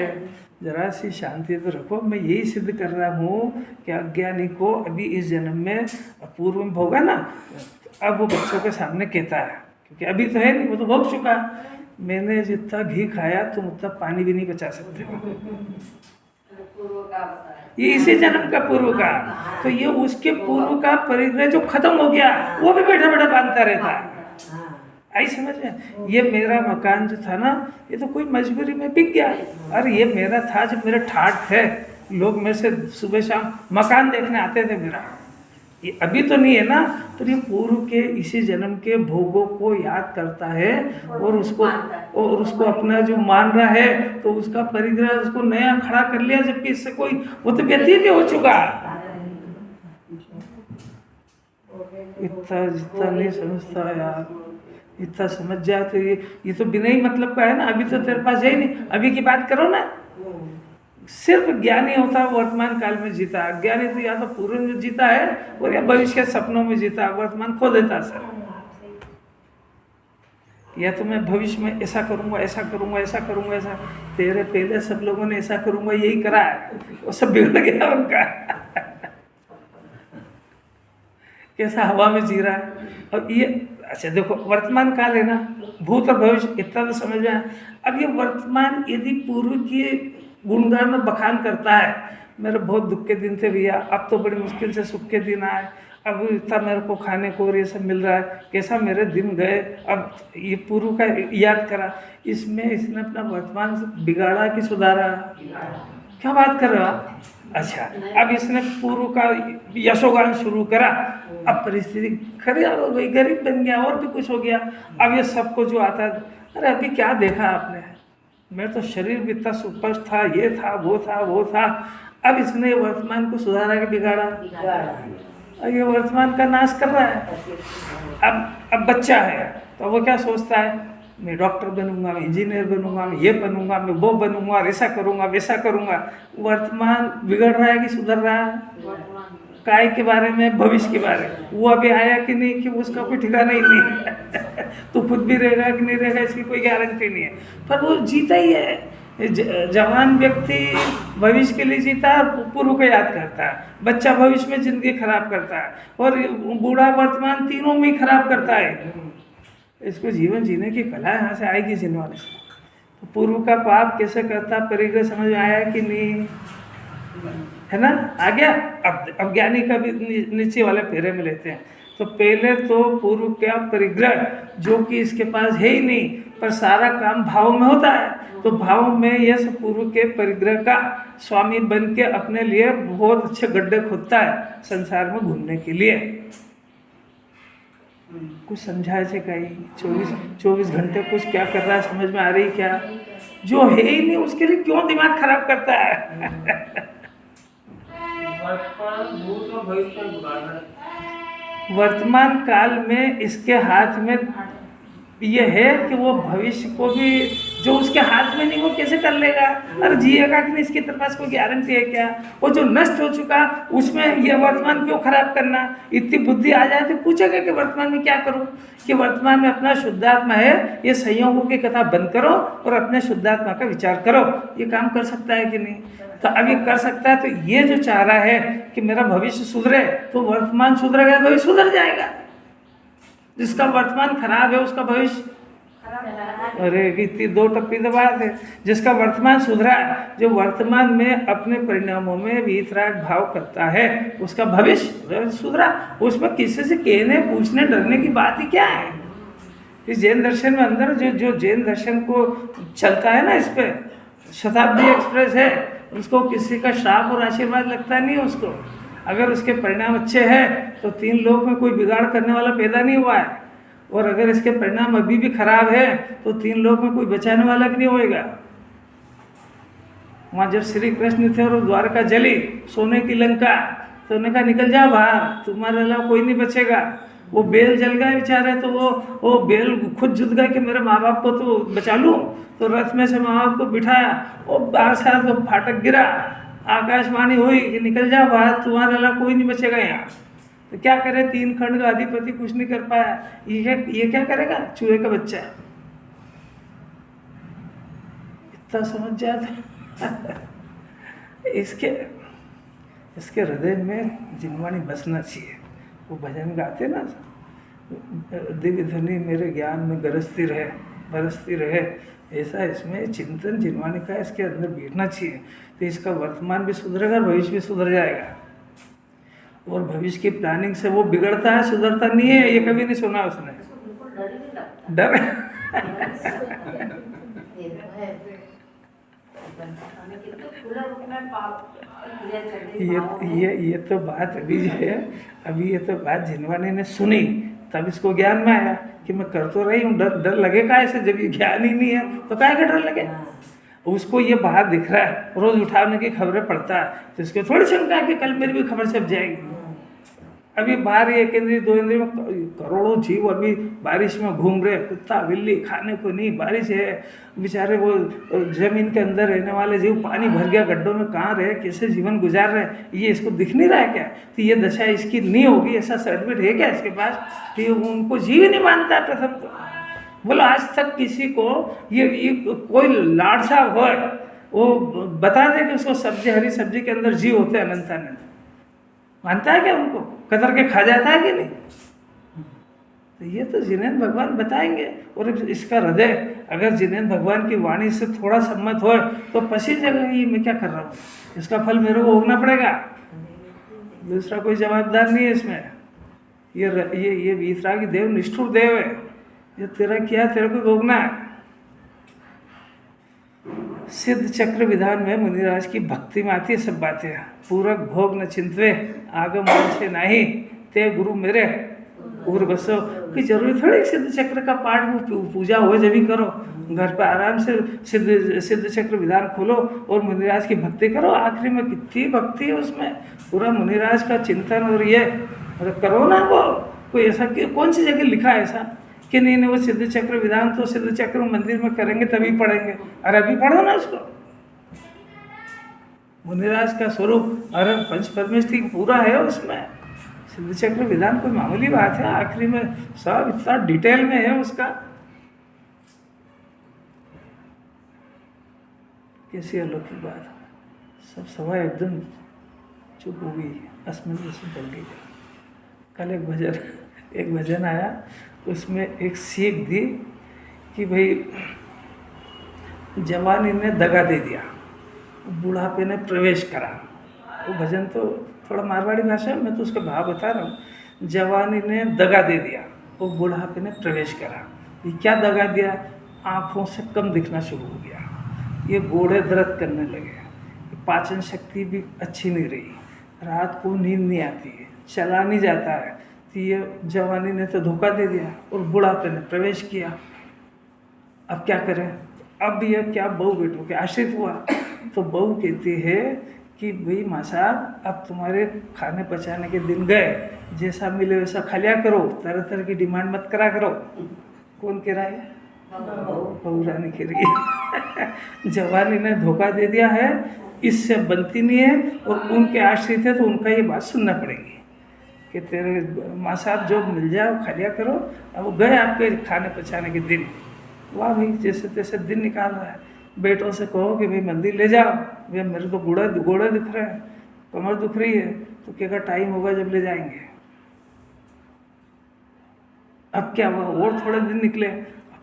जरा सी शांति तो रखो, मैं यही सिद्ध कर रहा हूँ कि अज्ञानी को अभी इस जन्म में पूर्व में भोगा ना, अब वो बच्चों के सामने कहता है, क्योंकि अभी तो है नहीं, वो तो भोग चुका। मैंने जितना घी खाया तुम उतना पानी भी नहीं बचा सकते हो, ये इसी जन्म का पूर्व का। तो ये उसके पूर्व का परिग्रह जो खत्म हो गया वो भी बैठा बैठा बांधता रहता है। आई समझ में? ये मेरा मकान जो था ना, ये तो कोई मजबूरी में बिक गया। अरे ये मेरा था जब मेरे ठाठ थे, लोग मेरे से सुबह शाम मकान देखने आते थे मेरा, ये अभी तो नहीं है ना। तो ये पूर्व के इसी जन्म के भोगों को याद करता है और उसको अपना जो मान रहा है, तो उसका परिग्रह उसको नया खड़ा कर लिया, जबकि इससे कोई वो तो व्यतीत ही हो चुका। इतना जितना नहीं समझता यार, इतना समझ जाए तो ये तो बिना ही मतलब का है ना। अभी तो तेरे पास है ही नहीं, अभी की बात करो ना। सिर्फ ज्ञानी होता है वर्तमान काल में जीता, अज्ञानी तो या तो पूर्व में जीता है और या भविष्य के सपनों में जीता, वर्तमान खो देता सर। या तो मैं भविष्य में ऐसा करूंगा, ऐसा करूंगा, ऐसा करूंगा, ऐसा। तेरे पहले सब लोगों ने ऐसा करूंगा यही करा है, वो सब बिगड़ गया उनका। कैसा हवा में जी रहा है। और ये अच्छा देखो, वर्तमान काल है ना, भूत और भविष्य इतना तो समझ में आया। अब ये वर्तमान यदि पूर्व की गुणगान और बखान करता है, मेरे बहुत दुख के दिन थे भैया, अब तो बड़ी मुश्किल से सुख के दिन आए, अब इतना मेरे को खाने को और ये सब मिल रहा है, कैसा मेरे दिन गए। अब ये पूर्व का याद करा, इसमें इसने अपना वर्तमान बिगाड़ा कि सुधारा? क्या बात कर रहे हो आप? अच्छा, अब इसने पूर्व का यशोगान शुरू करा, अब परिस्थिति खराब हो गई, गरीब बन गया और भी कुछ हो गया। अब ये सबको जो आता है, अरे अभी क्या देखा आपने, मेरा तो शरीर भी इतना सुपष्ट था, ये था, वो था, वो था। अब इसने वर्तमान को सुधारा कि बिगाड़ा? अब ये वर्तमान का नाश कर रहा है। अब बच्चा है तो वो क्या सोचता है, मैं डॉक्टर बनूंगा, मैं इंजीनियर बनूंगा, मैं ये बनूंगा, मैं वो बनूंगा, ऐसा करूंगा, वैसा करूंगा। वर्तमान बिगड़ रहा है कि सुधर रहा है? काय के बारे में, भविष्य के बारे में वो अभी आया कि नहीं, कि उसका कोई ठिकाना ही नहीं है। तो खुद भी रहेगा कि नहीं रहेगा इसकी कोई गारंटी नहीं है, पर वो जीता ही है। जवान व्यक्ति भविष्य के लिए जीता है, पूर्व को याद करता है। बच्चा भविष्य में जिंदगी खराब करता है और बूढ़ा वर्तमान, तीनों में ही खराब करता है। इसको जीवन जीने की कला यहाँ से आएगी जिनवाने से। तो पूर्व का पाप कैसे करता, परिग्रह समझ में आया कि नहीं, है ना? आ गया। अब ज्ञानी का भी नीचे वाले फेरे में लेते हैं। तो पहले तो पूर्व का परिग्रह, जो कि इसके पास है ही नहीं, पर सारा काम भाव में होता है, तो भाव में यह सब पूर्व के परिग्रह का स्वामी बन के अपने लिए बहुत अच्छे गड्ढे खोदता है संसार में घूमने के लिए। कुछ समझाए से कहीं 24 घंटे कुछ क्या कर रहा है, समझ में आ रही क्या? जो है ही नहीं उसके लिए क्यों दिमाग खराब करता है? वर्तमान काल में इसके हाथ में ये है कि वो भविष्य को भी, जो उसके हाथ में नहीं वो कैसे कर लेगा? अरे जिएगा कि नहीं, इसकी पास कोई गारंटी है क्या? वो जो नष्ट हो चुका उसमें ये वर्तमान क्यों खराब करना? इतनी बुद्धि आ जाए तो पूछेगा कि वर्तमान में क्या करूं, कि वर्तमान में अपना शुद्धात्मा है, ये संयोगों की कथा बंद करो और अपने शुद्धात्मा का विचार करो। ये काम कर सकता है कि नहीं? तो अब ये कर सकता है, तो ये जो चाह रहा है कि मेरा भविष्य सुधरे, तो वर्तमान सुधरेगा, भविष्य सुधर जाएगा। जिसका वर्तमान खराब है उसका भविष्य अरे इतनी 2 टप्पी दबा थे। जिसका वर्तमान सुधरा, जो वर्तमान में अपने परिणामों में वीतराग भाव करता है, उसका भविष्य सुधरा। उसमें किसी से कहने पूछने डरने की बात ही क्या है। इस जैन दर्शन में अंदर जो जैन दर्शन को चलता है ना, इस पे शताब्दी एक्सप्रेस है, उसको किसी का श्राप और आशीर्वाद लगता नहीं है उसको। अगर उसके परिणाम अच्छे हैं तो 3 लोक में कोई बिगाड़ करने वाला पैदा नहीं हुआ है, और अगर इसके परिणाम अभी भी खराब है तो 3 लोक में कोई बचाने वाला भी नहीं होएगा। वहाँ जब श्री कृष्ण थे और द्वारका जली, सोने की लंका, तो उन्होंने कहा निकल जाओ बाहर, तुम्हारे अलावा कोई नहीं बचेगा। वो बेल जल गए बेचारे, तो वो बेल खुद जुट गए कि मेरे माँ बाप को तो बचा लूँ। तो रथ में से माँ बाप को बिठाया, वो बाहर से तो फाटक गिरा, आकाशवाणी हुई कि निकल जाओ बाहर, तुम्हारे अलावा कोई नहीं बचेगा यहाँ। तो क्या करे, 3 खंड का अधिपति कुछ नहीं कर पाया, ये क्या करेगा, चूहे का बच्चा। इतना समझ जाता। इसके हृदय में जिनवाणी बसना चाहिए। वो भजन गाते ना, दिव्य ध्वनि मेरे ज्ञान में गरजती रहे, बरसती रहे, ऐसा इसमें चिंतन जिनवाणी का इसके अंदर बैठना चाहिए। तो इसका वर्तमान भी सुधरेगा, भविष्य भी सुधर जाएगा। और भविष्य की प्लानिंग से वो बिगड़ता है, सुधरता नहीं है, ये कभी नहीं सुना उसने। डर ये तो बात अभी जो है, अभी ये तो बात जिनवानी ने सुनी, तब इसको ज्ञान में आया कि मैं कर तो रही हूँ, डर लगेगा ऐसे, जब ये ज्ञान ही नहीं है तो क्या का डर लगे। उसको ये बाहर दिख रहा है, रोज उठाने की खबरें पढ़ता है, तो इसको थोड़ी शंका है कि कल मेरी भी खबर छप जाएगी। अभी बाहर 1 इंद्रिय 2 इंद्रिय में करोड़ों जीव अभी बारिश में घूम रहे, कुत्ता बिल्ली, खाने को नहीं, बारिश है, बेचारे वो जमीन के अंदर रहने वाले जीव, पानी भर गया गड्ढों में, कहाँ रहे, कैसे जीवन गुजार रहे, ये इसको दिख नहीं रहा है क्या। तो ये दशा इसकी नहीं होगी, ऐसा सर्टिफिकेट है क्या इसके पास कि उनको जीव ही नहीं मानता है। प्रथम तो बोलो आज तक किसी को ये कोई लाडसा हो, वो बता दे कि उसको सब्जी, हरी सब्जी के अंदर जीव होते हैं अनंत अनंत, मानता है क्या, उनको कतर के खा जाता है कि नहीं। तो ये तो जिनेंद्र भगवान बताएंगे। और इसका हृदय अगर जिनेंद्र भगवान की वाणी से थोड़ा सम्मत हो तो पसी जगह ये मैं क्या कर रहा हूँ, इसका फल मेरे को भोगना पड़ेगा, दूसरा कोई जवाबदार नहीं है इसमें। ये वीतरागी देव निष्ठुर देव है, ये तेरा किया तेरे को भोगना है। सिद्ध चक्र विधान में मुनिराज की भक्ति में आती है सब बातें। पूरक भोग न चिंतवे आगम से नहीं, ते गुरु मेरे उग्र बसो। कि जरूरी थोड़ी सिद्ध चक्र का पाठ पूजा हो जब भी करो, घर पर आराम से सिद्ध चक्र विधान खोलो और मुनिराज की भक्ति करो। आखिरी में कितनी भक्ति है उसमें, पूरा मुनिराज का चिंतन और ये करो ना। वो कोई ऐसा कौन सी जगह लिखा है ऐसा कि नहीं वो सिद्ध चक्र विधान तो सिद्ध चक्र मंदिर में करेंगे तभी पढ़ेंगे। अरे अभी पढ़ो ना उसको। मुनिराज का स्वरूप अरे पंच परमेष्ठी पूरा है उसमें। सिद्ध चक्र विधान कोई मामूली बात है, आखिरी में सब इतना डिटेल में है उसका। कैसी अलौकिक बात, सब सभा एकदम चुप हो गई, अस्मिन बढ़ गई। कल एक भजन आया, उसमें एक सीख दी कि भाई जवानी ने दगा दे दिया, बुढ़ापे ने प्रवेश करा। वो भजन तो थोड़ा मारवाड़ी भाषा है, मैं तो उसका भाव बता रहा हूँ। जवानी ने दगा दे दिया, वो बुढ़ापे ने प्रवेश करा। ये क्या दगा दिया, आँखों से कम दिखना शुरू हो गया, ये गोड़े दर्द करने लगे, पाचन शक्ति भी अच्छी नहीं रही, रात को नींद नहीं आती है, चला नहीं जाता है। तो ये जवानी ने तो धोखा दे दिया और बुढ़ापे ने प्रवेश किया। अब क्या करें, अब ये क्या बहू बेटों के आश्रित हुआ। तो बहू कहती है कि भाई माँ साहब अब तुम्हारे खाने पचाने के दिन गए, जैसा मिले वैसा खा लिया करो, तरह तरह की डिमांड मत करा करो। कौन कह रहा है, बहू रानी कह रही है। जवानी ने धोखा दे दिया है, इससे बनती नहीं है, और उनके आश्रित है तो उनका ये बात सुनना पड़ेगी कि तेरे माँ साहब जो मिल जाए वो खा लिया करो। अब वो गए आपके खाने पचाने के दिन, वाह भाई जैसे तैसे दिन निकाल रहा है। बेटों से कहो कि भाई मंदिर ले जाओ, भैया मेरे तो गोड़े दिख रहे हैं, कमर दुख रही है, तो क्या टाइम होगा जब ले जाएंगे। अब क्या हुआ, और थोड़े दिन निकले,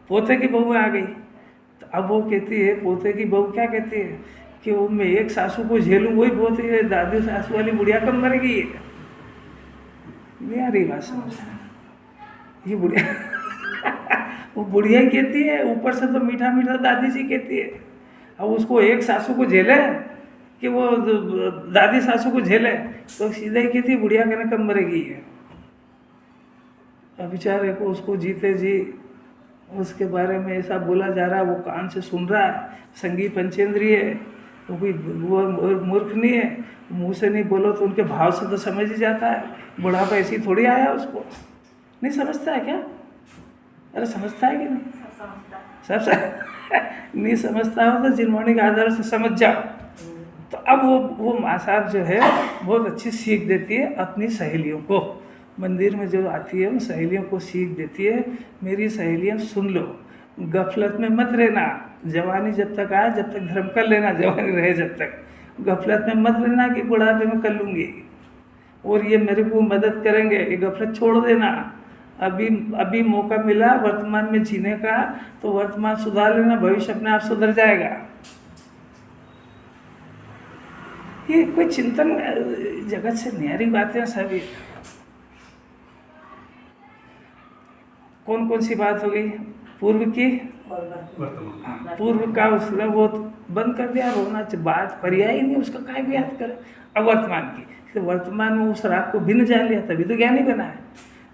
पोते की बहू आ गई, तो अब वो कहती है, पोते की बहू क्या कहती है कि वो मैं एक सासू को झेलूँ, वही बहुत है दादी सासू वाली बुढ़िया कम मर गई है। नहीं आ रही बात समझ, ये बुढ़िया वो बुढ़िया ही कहती है, ऊपर से तो मीठा मीठा दादी जी कहती है। अब उसको एक सासू को झेले कि वो दादी सासू को झेले, तो सीधा ही कहती है बुढ़िया कहना कम मरेगी है। अब बेचारे को उसको जीते जी उसके बारे में ऐसा बोला जा रहा है, वो कान से सुन रहा है, संगी पंचेंद्रिय है, वो कोई वो मूर्ख नहीं है, मुंह से नहीं बोलो तो उनके भाव से तो समझ ही जाता है। बुढ़ापा ऐसी थोड़ी आया उसको, नहीं समझता है क्या? अरे समझता है कि नहीं? सब नहीं समझता हो तो जिनवाणी के आधार से समझ जाओ। तो अब वो माँ साहब जो है बहुत अच्छी सीख देती है अपनी सहेलियों को, मंदिर में जो आती है उन सहेलियों को सीख देती है, मेरी सहेलियाँ सुन लो, गफलत में मत रहना, जवानी जब तक आए जब तक धर्म कर लेना, जवानी रहे जब तक, गफलत में मत रहना कि बुढ़ापे में कर लूँगी और ये मेरे को मदद करेंगे, ये गफलत छोड़ देना। अभी मौका मिला वर्तमान में जीने का, तो वर्तमान सुधार लेना, भविष्य अपने आप सुधर जाएगा। ये कोई चिंतन जगत से न्यारी बातें सभी। कौन कौन सी बात हो गई? पूर्व की, वर्तमान पूर्व का उसने वो बंद कर दिया, रोना बात पर्याय ही नहीं, उसका काय भी याद करे। अब वर्तमान की, तो वर्तमान में उस राग को भिन्न जान लिया तभी तो ज्ञानी बना है।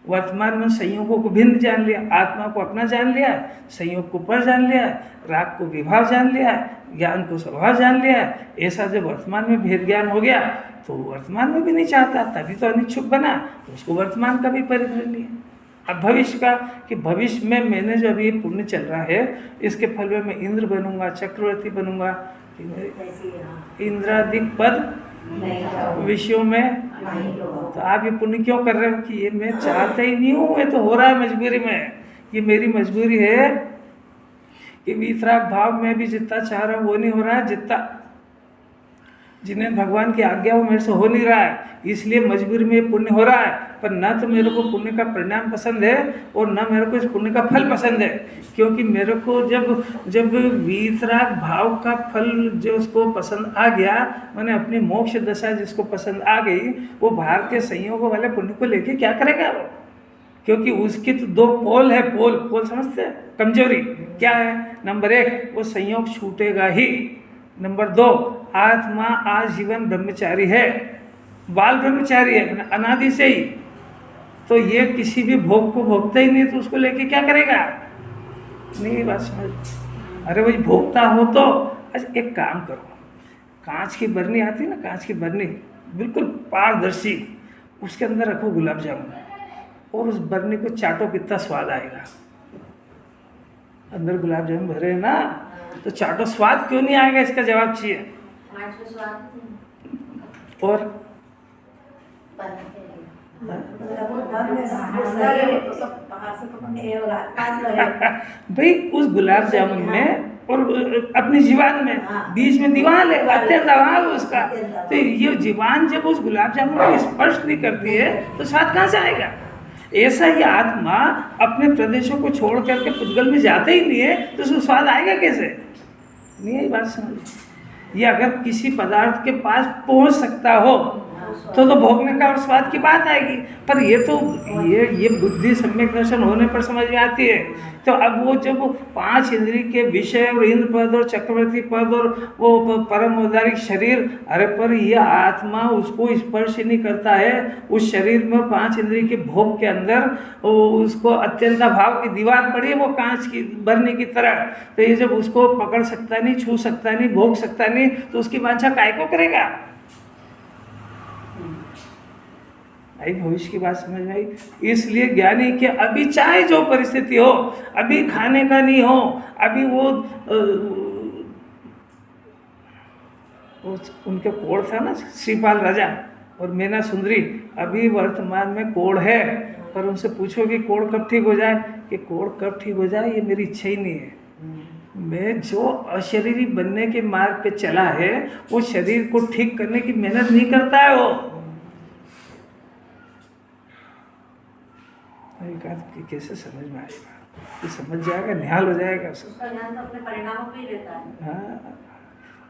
वर्तमान में संयोगों को भिन्न जान लिया, आत्मा को अपना जान लिया, संयोग को पर जान लिया, राग को विभाव जान लिया, ज्ञान को स्वभाव जान लिया। ऐसा जब वर्तमान में भेद ज्ञान हो गया तो वर्तमान में भी नहीं चाहता, तभी तो अनिच्छुक बना, तो उसको वर्तमान का भी परिग्रह लिया। अब भविष्य का, कि भविष्य में मैंने जो अभी पुण्य चल रहा है इसके फल में मैं इंद्र बनूंगा, चक्रवर्ती बनूंगा, इंद्रादिक पद विषयों में। तो आप ये पुण्य क्यों कर रहे हो? कि ये मैं चाहता ही नहीं हूँ, ये तो हो रहा है मजबूरी में। ये मेरी मजबूरी है कि वीतराग भाव में भी जितना चाह रहा हूँ वो नहीं हो रहा है, जितना जिन्हें भगवान की आज्ञा वो मेरे से हो नहीं रहा है, इसलिए मजबूरी में ये पुण्य हो रहा है। पर न तो मेरे को पुण्य का परिणाम पसंद है और न मेरे को इस पुण्य का फल पसंद है, क्योंकि मेरे को जब वीतराग भाव का फल जो उसको पसंद आ गया, मैंने अपनी मोक्ष दशा जिसको पसंद आ गई, वो बाहर के संयोगों वाले पुण्य को लेके क्या करेगा वो? क्योंकि उसकी तो दो पोल है, पोल समझते हैं? कमजोरी क्या है? नंबर 1 वो संयोग छूटेगा ही, नंबर 2 आत्मा आजीवन ब्रह्मचारी है, बाल ब्रह्मचारी है अनादि से ही, तो ये किसी भी भोग को भोगता ही नहीं, तो उसको लेके क्या करेगा? नहीं बात समझ। अरे भाई भोगता हो तो अच्छा एक काम करो, कांच की बरनी आती है ना, कांच की बरनी बिल्कुल पारदर्शी, उसके अंदर रखो गुलाब जामुन और उस बरनी को चाटो, कितना स्वाद आएगा। अंदर गुलाब जामुन भरे ना, तो चाटो, स्वाद क्यों नहीं आएगा? इसका जवाब चाहिए। और भाई उस गुलाब जामुन में और अपनी जीवान में बीच में दीवार है, अत्यंत अभाव है उसका, तो ये जीवान जब उस गुलाब जामुन को स्पर्श नहीं करती है तो स्वाद कहाँ से आएगा? ऐसा ही आत्मा अपने प्रदेशों को छोड़ करके पुद्गल में जाते ही नहीं है, तो उसको स्वाद आएगा कैसे? नहीं है बात समझ। ये अगर किसी पदार्थ के पास पहुंच सकता हो तो भोगने का और स्वाद की बात आएगी, पर ये तो ये बुद्धि सम्यक दर्शन होने पर समझ में आती है। तो अब वो जब 5 इंद्रिय के विषय और इंद्र पद और चक्रवर्ती पद और वो परम औदारिक शरीर, अरे पर ये आत्मा उसको स्पर्श नहीं करता है, उस शरीर में 5 इंद्रिय के भोग के अंदर उसको अत्यंत भाव की दीवार पड़ी है, वो कांच की बरनी की तरह, तो ये जब उसको पकड़ सकता नहीं, छू सकता नहीं, भोग सकता नहीं, तो उसकी वांछा काय को करेगा? आई भविष्य की बात समझ में आई। इसलिए ज्ञानी के अभी चाहे जो परिस्थिति हो, अभी खाने का नहीं हो, अभी वो उनके कोड़ था ना श्रीपाल राजा और मैना सुंदरी, अभी वर्तमान में कोड़ है, पर उनसे पूछो कि कोड़ कब ठीक हो जाए, कि कोड़ कब ठीक हो जाए ये मेरी इच्छा ही नहीं है। मैं जो अशरीरी बनने के मार्ग पे चला है वो शरीर को ठीक करने की मेहनत नहीं करता है वो। कैसे समझ में आएगा? ये समझ जाएगा, निहाल हो जाएगा सब। उसका ध्यान तो अपने परिणामों पे ही रहता है। हाँ,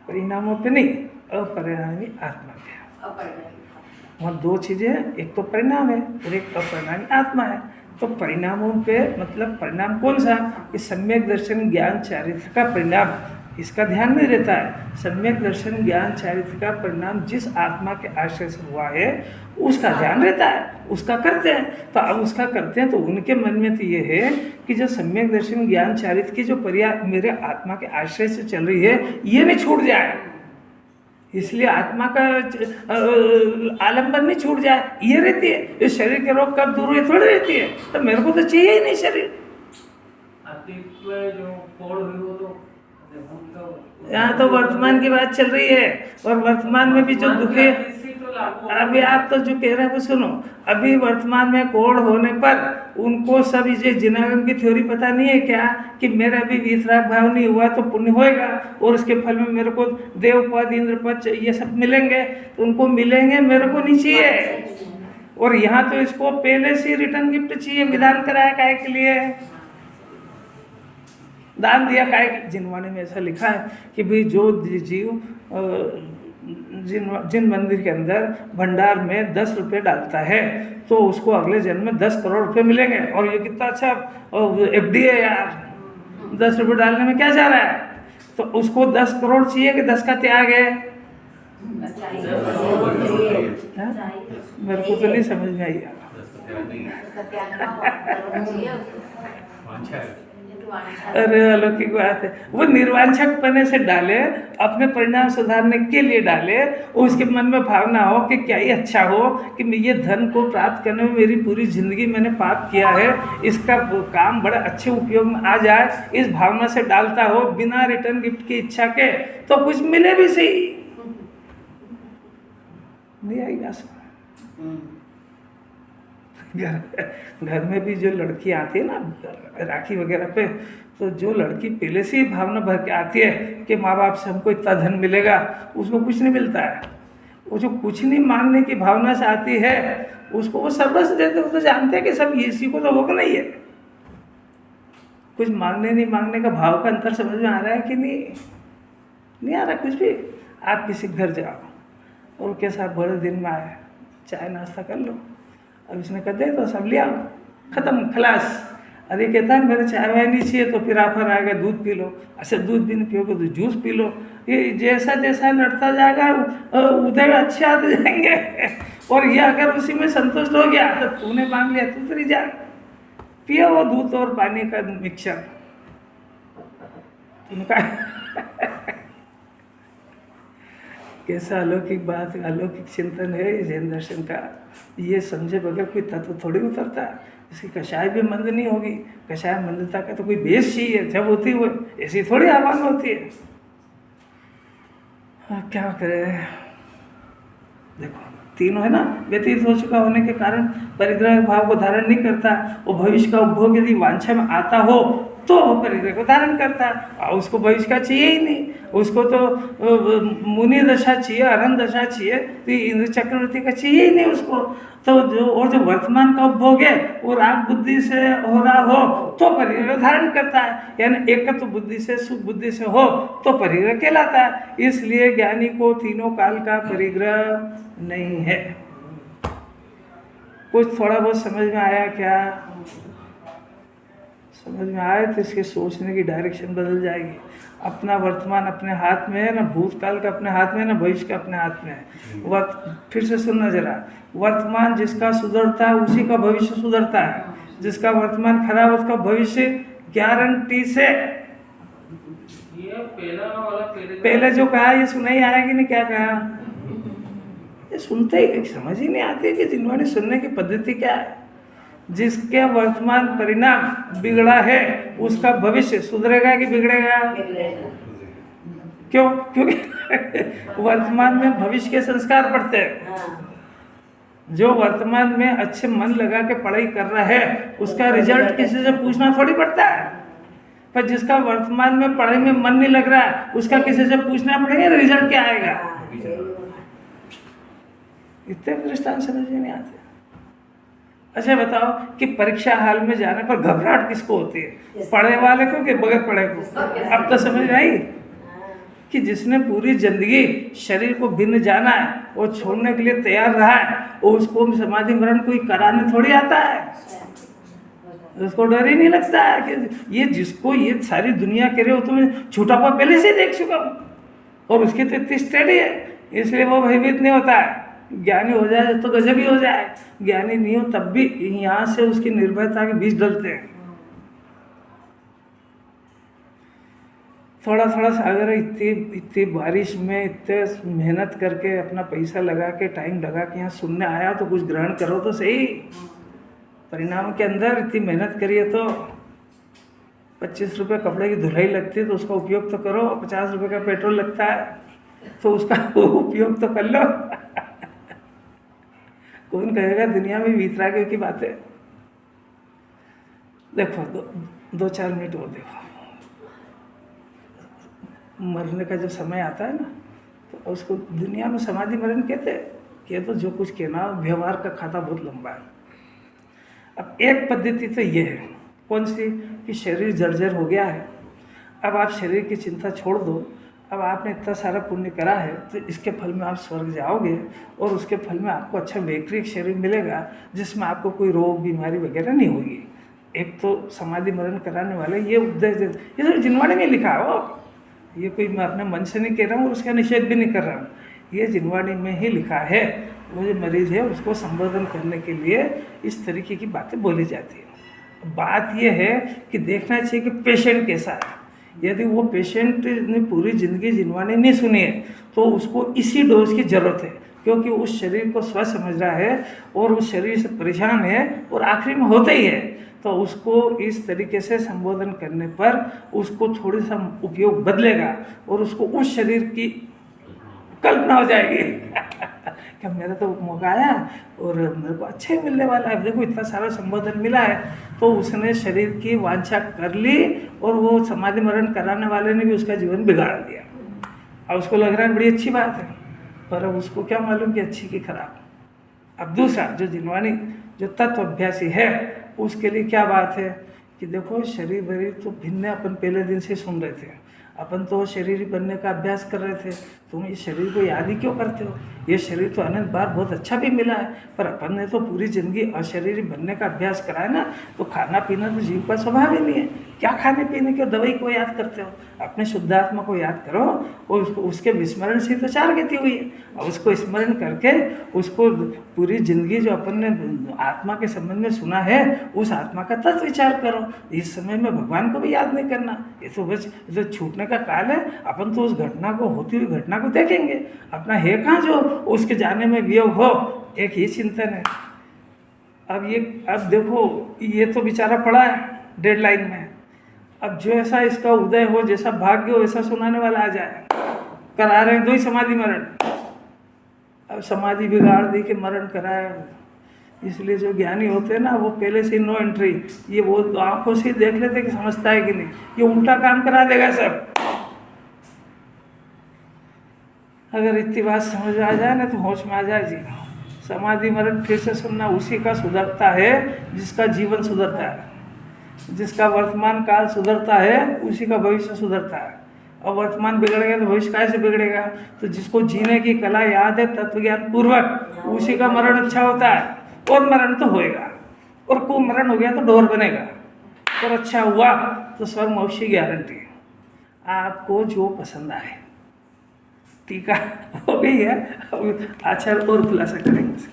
परिणामों पे नहीं, अपरिणामी आत्मा पे। अपरिणामी। वहाँ दो चीज़ें हैं, एक तो परिणाम है और एक अपरिणामी आत्मा है। तो परिणामों पे मतलब परिणाम कौन सा, कि सम्यक दर्शन ज्ञान चारित्र का परिणाम, इसका ध्यान नहीं रहता है। सम्यक दर्शन ज्ञान चारित्र का परिणाम जिस आत्मा के आश्रय से हुआ है उसका ध्यान रहता है, उसका करते हैं। तो अब उसका करते हैं तो उनके मन में तो ये है कि जो सम्यक दर्शन ज्ञान चारित्र की जो पर्या मेरे आत्मा के आश्रय से चल रही है ये नहीं छूट जाए, इसलिए आत्मा का आलम्बन नहीं छूट जाए, ये रहती है। इस शरीर के रोग कब दूर हुई थोड़ी रहती है, तो मेरे को तो चाहिए ही नहीं शरीर। अतीत में जो कोण हुई वो तो यहाँ तो वर्तमान की बात चल रही है, और वर्तमान में भी जो दुखे, अभी आप तो जो कह रहे हैं वो सुनो। अभी वर्तमान में कोण होने पर उनको सब ये जिनागम की थ्योरी पता नहीं है क्या, कि मेरा भी वितराग भाव नहीं हुआ तो पुण्य होएगा और उसके फल में मेरे को देव पद इंद्र पद ये सब मिलेंगे, तो उनको मिलेंगे, मेरे को नहीं चाहिए। और यहाँ तो इसको पहले से रिटर्न गिफ्ट चाहिए, विधान कराया काय के लिए, दान दिया काय, जिनवाणी में ऐसा लिखा है कि भाई जो जीव जिन मंदिर के अंदर भंडार में 10 रुपये डालता है तो उसको अगले जन्म में 10 करोड़ रुपए मिलेंगे। और ये कितना अच्छा FD है यार, 10 रुपये डालने में क्या जा रहा है, तो उसको 10 करोड़ चाहिए कि 10 का त्याग है? मेरे को तो नहीं समझ में आई यार। अरे अलौकिक बात है, वो निर्वांछक पने से डाले, अपने परिणाम सुधारने के लिए डाले, उसके मन में भावना हो कि क्या ही अच्छा हो कि मैं ये धन को प्राप्त करने में मेरी पूरी जिंदगी मैंने पाप किया है, इसका काम बड़े अच्छे उपयोग में आ जाए, इस भावना से डालता हो बिना रिटर्न गिफ्ट की इच्छा के, तो कुछ मिले भी सही नहीं आएगा। घर में भी जो लड़की आती है ना राखी वगैरह पे, तो जो लड़की पहले से ही भावना भर के आती है कि माँ बाप से हमको इतना धन मिलेगा, उसको कुछ नहीं मिलता है। वो जो कुछ नहीं मांगने की भावना से आती है उसको वो सर्वस्व देते, वो तो जानते हैं कि सब इसी को तो भोगना ही है। कुछ मांगने नहीं मांगने का भाव का अंतर समझ में आ रहा है कि नहीं आ रहा कुछ भी। आप किसी घर जाओ और कैसा बड़े दिन में आए, चाय नाश्ता कर लो, अब इसने कह दे तो सब लिया, खत्म खलास। अरे कहता है मेरे चाय वाय नहीं चाहिए, तो फिर ऑफर आएगा दूध पी लो, अच्छा दूध भी नहीं पियोगे तो जूस पी लो। ये जैसा जैसा लड़ता जाएगा उधर अच्छे आते जाएंगे। और ये अगर उसी में संतुष्ट हो गया तो तूने मांग लिया तो तेरी जा, पियो वो दूध और पानी का मिक्सचर। उनका कैसा अलौकिक बात, अलौकिक चिंतन है जैन दर्शन का। ये समझे बगैर कोई तत्व थोड़ी उतरता है। इसकी कषाय भी मंद नहीं होगी, कषाय मंदता का तो कोई बेस चाहिए, जब होती वो ऐसी थोड़ी आवाज होती है। हाँ, क्या करें, देखो तीनों है ना, व्यतीत हो चुका होने के कारण परिग्रह भाव को धारण नहीं करता। वो भविष्य का उपभोग यदि वांछा में आता हो तो वो परिग्रह को धारण करता है, और उसको भविष्य का चाहिए ही नहीं, उसको तो मुनि दशा चाहिए, अरन दशा चाहिए, तो इंद्र चक्रवर्ती का चाहिए ही नहीं उसको। तो जो वर्तमान का उपभोग है वो राग बुद्धि से हो रहा हो तो परिग्रह धारण करता है, यानी एकत्व बुद्धि से सुख बुद्धि से हो तो परिग्रह कहलाता है। इसलिए ज्ञानी को तीनों काल का परिग्रह नहीं है। कुछ थोड़ा बहुत समझ में आया क्या? समझ में आए तो इसके सोचने की डायरेक्शन बदल जाएगी। अपना वर्तमान अपने हाथ में है ना, भूतकाल का अपने हाथ में है ना, भविष्य का अपने हाथ में है। फिर से सुनना जरा, वर्तमान जिसका सुधरता है उसी का भविष्य सुधरता है। जिसका वर्तमान खराब उसका भविष्य गारंटी से। ये पहले जो कहा ये सुना ही आया कि नहीं, क्या कहा? ये सुनते ही समझ ही नहीं आती कि जिन्होंने सुनने की पद्धति क्या है। जिसके वर्तमान परिणाम बिगड़ा है उसका भविष्य सुधरेगा कि बिगड़ेगा? क्यों? क्योंकि वर्तमान में भविष्य के संस्कार पड़ते हैं। जो वर्तमान में अच्छे मन लगा के पढ़ाई कर रहा है उसका रिजल्ट किसी से पूछना थोड़ी पड़ता है। पर जिसका वर्तमान में पढ़ाई में मन नहीं लग रहा है उसका किसी से पूछना पड़ेगा रिजल्ट क्या आएगा। इतने दृष्टांत समझ में नहीं आते। अच्छा बताओ कि परीक्षा हाल में जाने पर घबराहट किसको होती है, पढ़े वाले को कि बगैर पढ़े को? अब तो समझ में आई कि जिसने पूरी जिंदगी शरीर को भिन्न जाना है वो छोड़ने के लिए तैयार रहा है, वो उसको समाधि मरण कोई कराने थोड़ी आता है, उसको डर ही नहीं लगता है कि ये जिसको ये सारी दुनिया कह रहे हो तो मैं छूटा हुआ पहले से देख चुका हूँ और उसकी तो इतनी स्टडी है, इसलिए वो भयभीत नहीं होता है। ज्ञानी हो जाए तो गजब ही हो जाए, ज्ञानी नहीं हो तब भी यहाँ से उसकी निर्भयता के बीज डलते हैं। थोड़ा थोड़ा सा अगर इतनी बारिश में इतने मेहनत करके अपना पैसा लगा के टाइम लगा के यहाँ सुनने आया तो कुछ ग्रहण करो तो सही। परिणाम के अंदर इतनी मेहनत करिए तो 25 रुपये कपड़े की धुलाई लगती है तो उसका उपयोग तो करो, 50 रुपये का पेट्रोल लगता है तो उसका उपयोग तो कर लो। कौन कहेगा दुनिया में वीतरागी की बातें। देखो दो चार मिनट और देखो, मरने का जो समय आता है ना तो उसको दुनिया में समाधि मरण कहते हैं कि तो जो कुछ कहना व्यवहार का खाता बहुत लंबा है। अब एक पद्धति तो ये है, कौन सी, कि शरीर जर्जर हो गया है, अब आप शरीर की चिंता छोड़ दो, अब आपने इतना सारा पुण्य करा है तो इसके फल में आप स्वर्ग जाओगे और उसके फल में आपको अच्छा बेहतरीन शरीर मिलेगा जिसमें आपको कोई रोग बीमारी वगैरह नहीं होगी। एक तो समाधि मरण कराने वाले ये उपदेश, ये सब जिनवाणी में लिखा हो, ये कोई मैं अपने मन से नहीं कह रहा हूँ और उसका निषेध भी नहीं कर रहा हूँ, ये जिनवाणी में ही लिखा है। वो जो मरीज है उसको संबोधन करने के लिए इस तरीके की बातें बोली जाती है। बात ये है कि देखना चाहिए कि पेशेंट कैसा है। यदि वो पेशेंट ने पूरी ज़िंदगी जिनवाणी नहीं सुनी है तो उसको इसी डोज की ज़रूरत है, क्योंकि उस शरीर को स्व समझ रहा है और उस शरीर से परेशान है और आखिरी में होता ही है, तो उसको इस तरीके से संबोधन करने पर उसको थोड़ी सा उपयोग बदलेगा और उसको उस शरीर की कल्पना हो जाएगी कि मेरा तो मौका आया और मेरे को अच्छा ही मिलने वाला है, देखो इतना सारा संबोधन मिला है। तो उसने शरीर की वांछा कर ली और वो समाधि मरण कराने वाले ने भी उसका जीवन बिगाड़ दिया। अब उसको लग रहा है बड़ी अच्छी बात है, पर अब उसको क्या मालूम कि अच्छी की खराब। अब दूसरा जो जिनवाणी जो तत्व अभ्यासी है उसके लिए क्या बात है कि देखो शरीर वरीर तो भिन्न अपन पहले दिन से सुन रहे थे, अपन तो शरीर बनने का अभ्यास कर रहे थे, तुम ये शरीर को याद ही क्यों करते हो? ये शरीर तो अनंत बार बहुत अच्छा भी मिला है, पर अपन ने तो पूरी जिंदगी अशरीरी बनने का अभ्यास करा है ना, तो खाना पीना तो जीव का स्वभाव ही नहीं है। क्या खाने पीने के दवाई को याद करते हो? अपने शुद्धात्मा को याद करो और उसके विस्मरण से तो 4 गति हुई है। अब उसको स्मरण करके उसको पूरी जिंदगी जो अपन ने आत्मा के संबंध में सुना है उस आत्मा का तत्व विचार करो। इस समय में भगवान को भी याद नहीं करना, ये तो बस जो छूटने का काल है। अपन तो उस घटना को, होती हुई घटना को देखेंगे, अपना है कहाँ जो उसके जाने में वियोग हो, एक ही चिंतन है। अब देखो ये तो बेचारा पड़ा है डेडलाइन में, अब जो ऐसा इसका उदय हो, जैसा भाग्य हो वैसा सुनाने वाला आ जाए। करा रहे हैं 2 ही समाधि मरण, अब समाधि बिगाड़ दी के मरण कराया। इसलिए जो ज्ञानी होते हैं ना वो पहले से नो एंट्री, ये वो आंखों से देख लेते कि समझता है कि नहीं, ये उल्टा काम करा देगा सब। अगर इतनी बात समझ आ जाए ना तो होश में आ जाए जी। समाधि मरण फिर से सुनना उसी का सुधरता है जिसका जीवन सुधरता है, जिसका वर्तमान काल सुधरता है उसी का भविष्य सुधरता है। और वर्तमान बिगड़ेगा तो भविष्य कैसे बिगड़ेगा? तो जिसको जीने की कला याद है तत्वज्ञान पूर्वक, उसी का मरण अच्छा होता है। और मरण तो होएगा, और को मरण हो गया तो ढोर बनेगा, और अच्छा हुआ तो स्वर्ग मोक्ष की गारंटी है। आपको जो पसंद आए। टीका हो गई है, आचार्य और खुलासा करेंगे।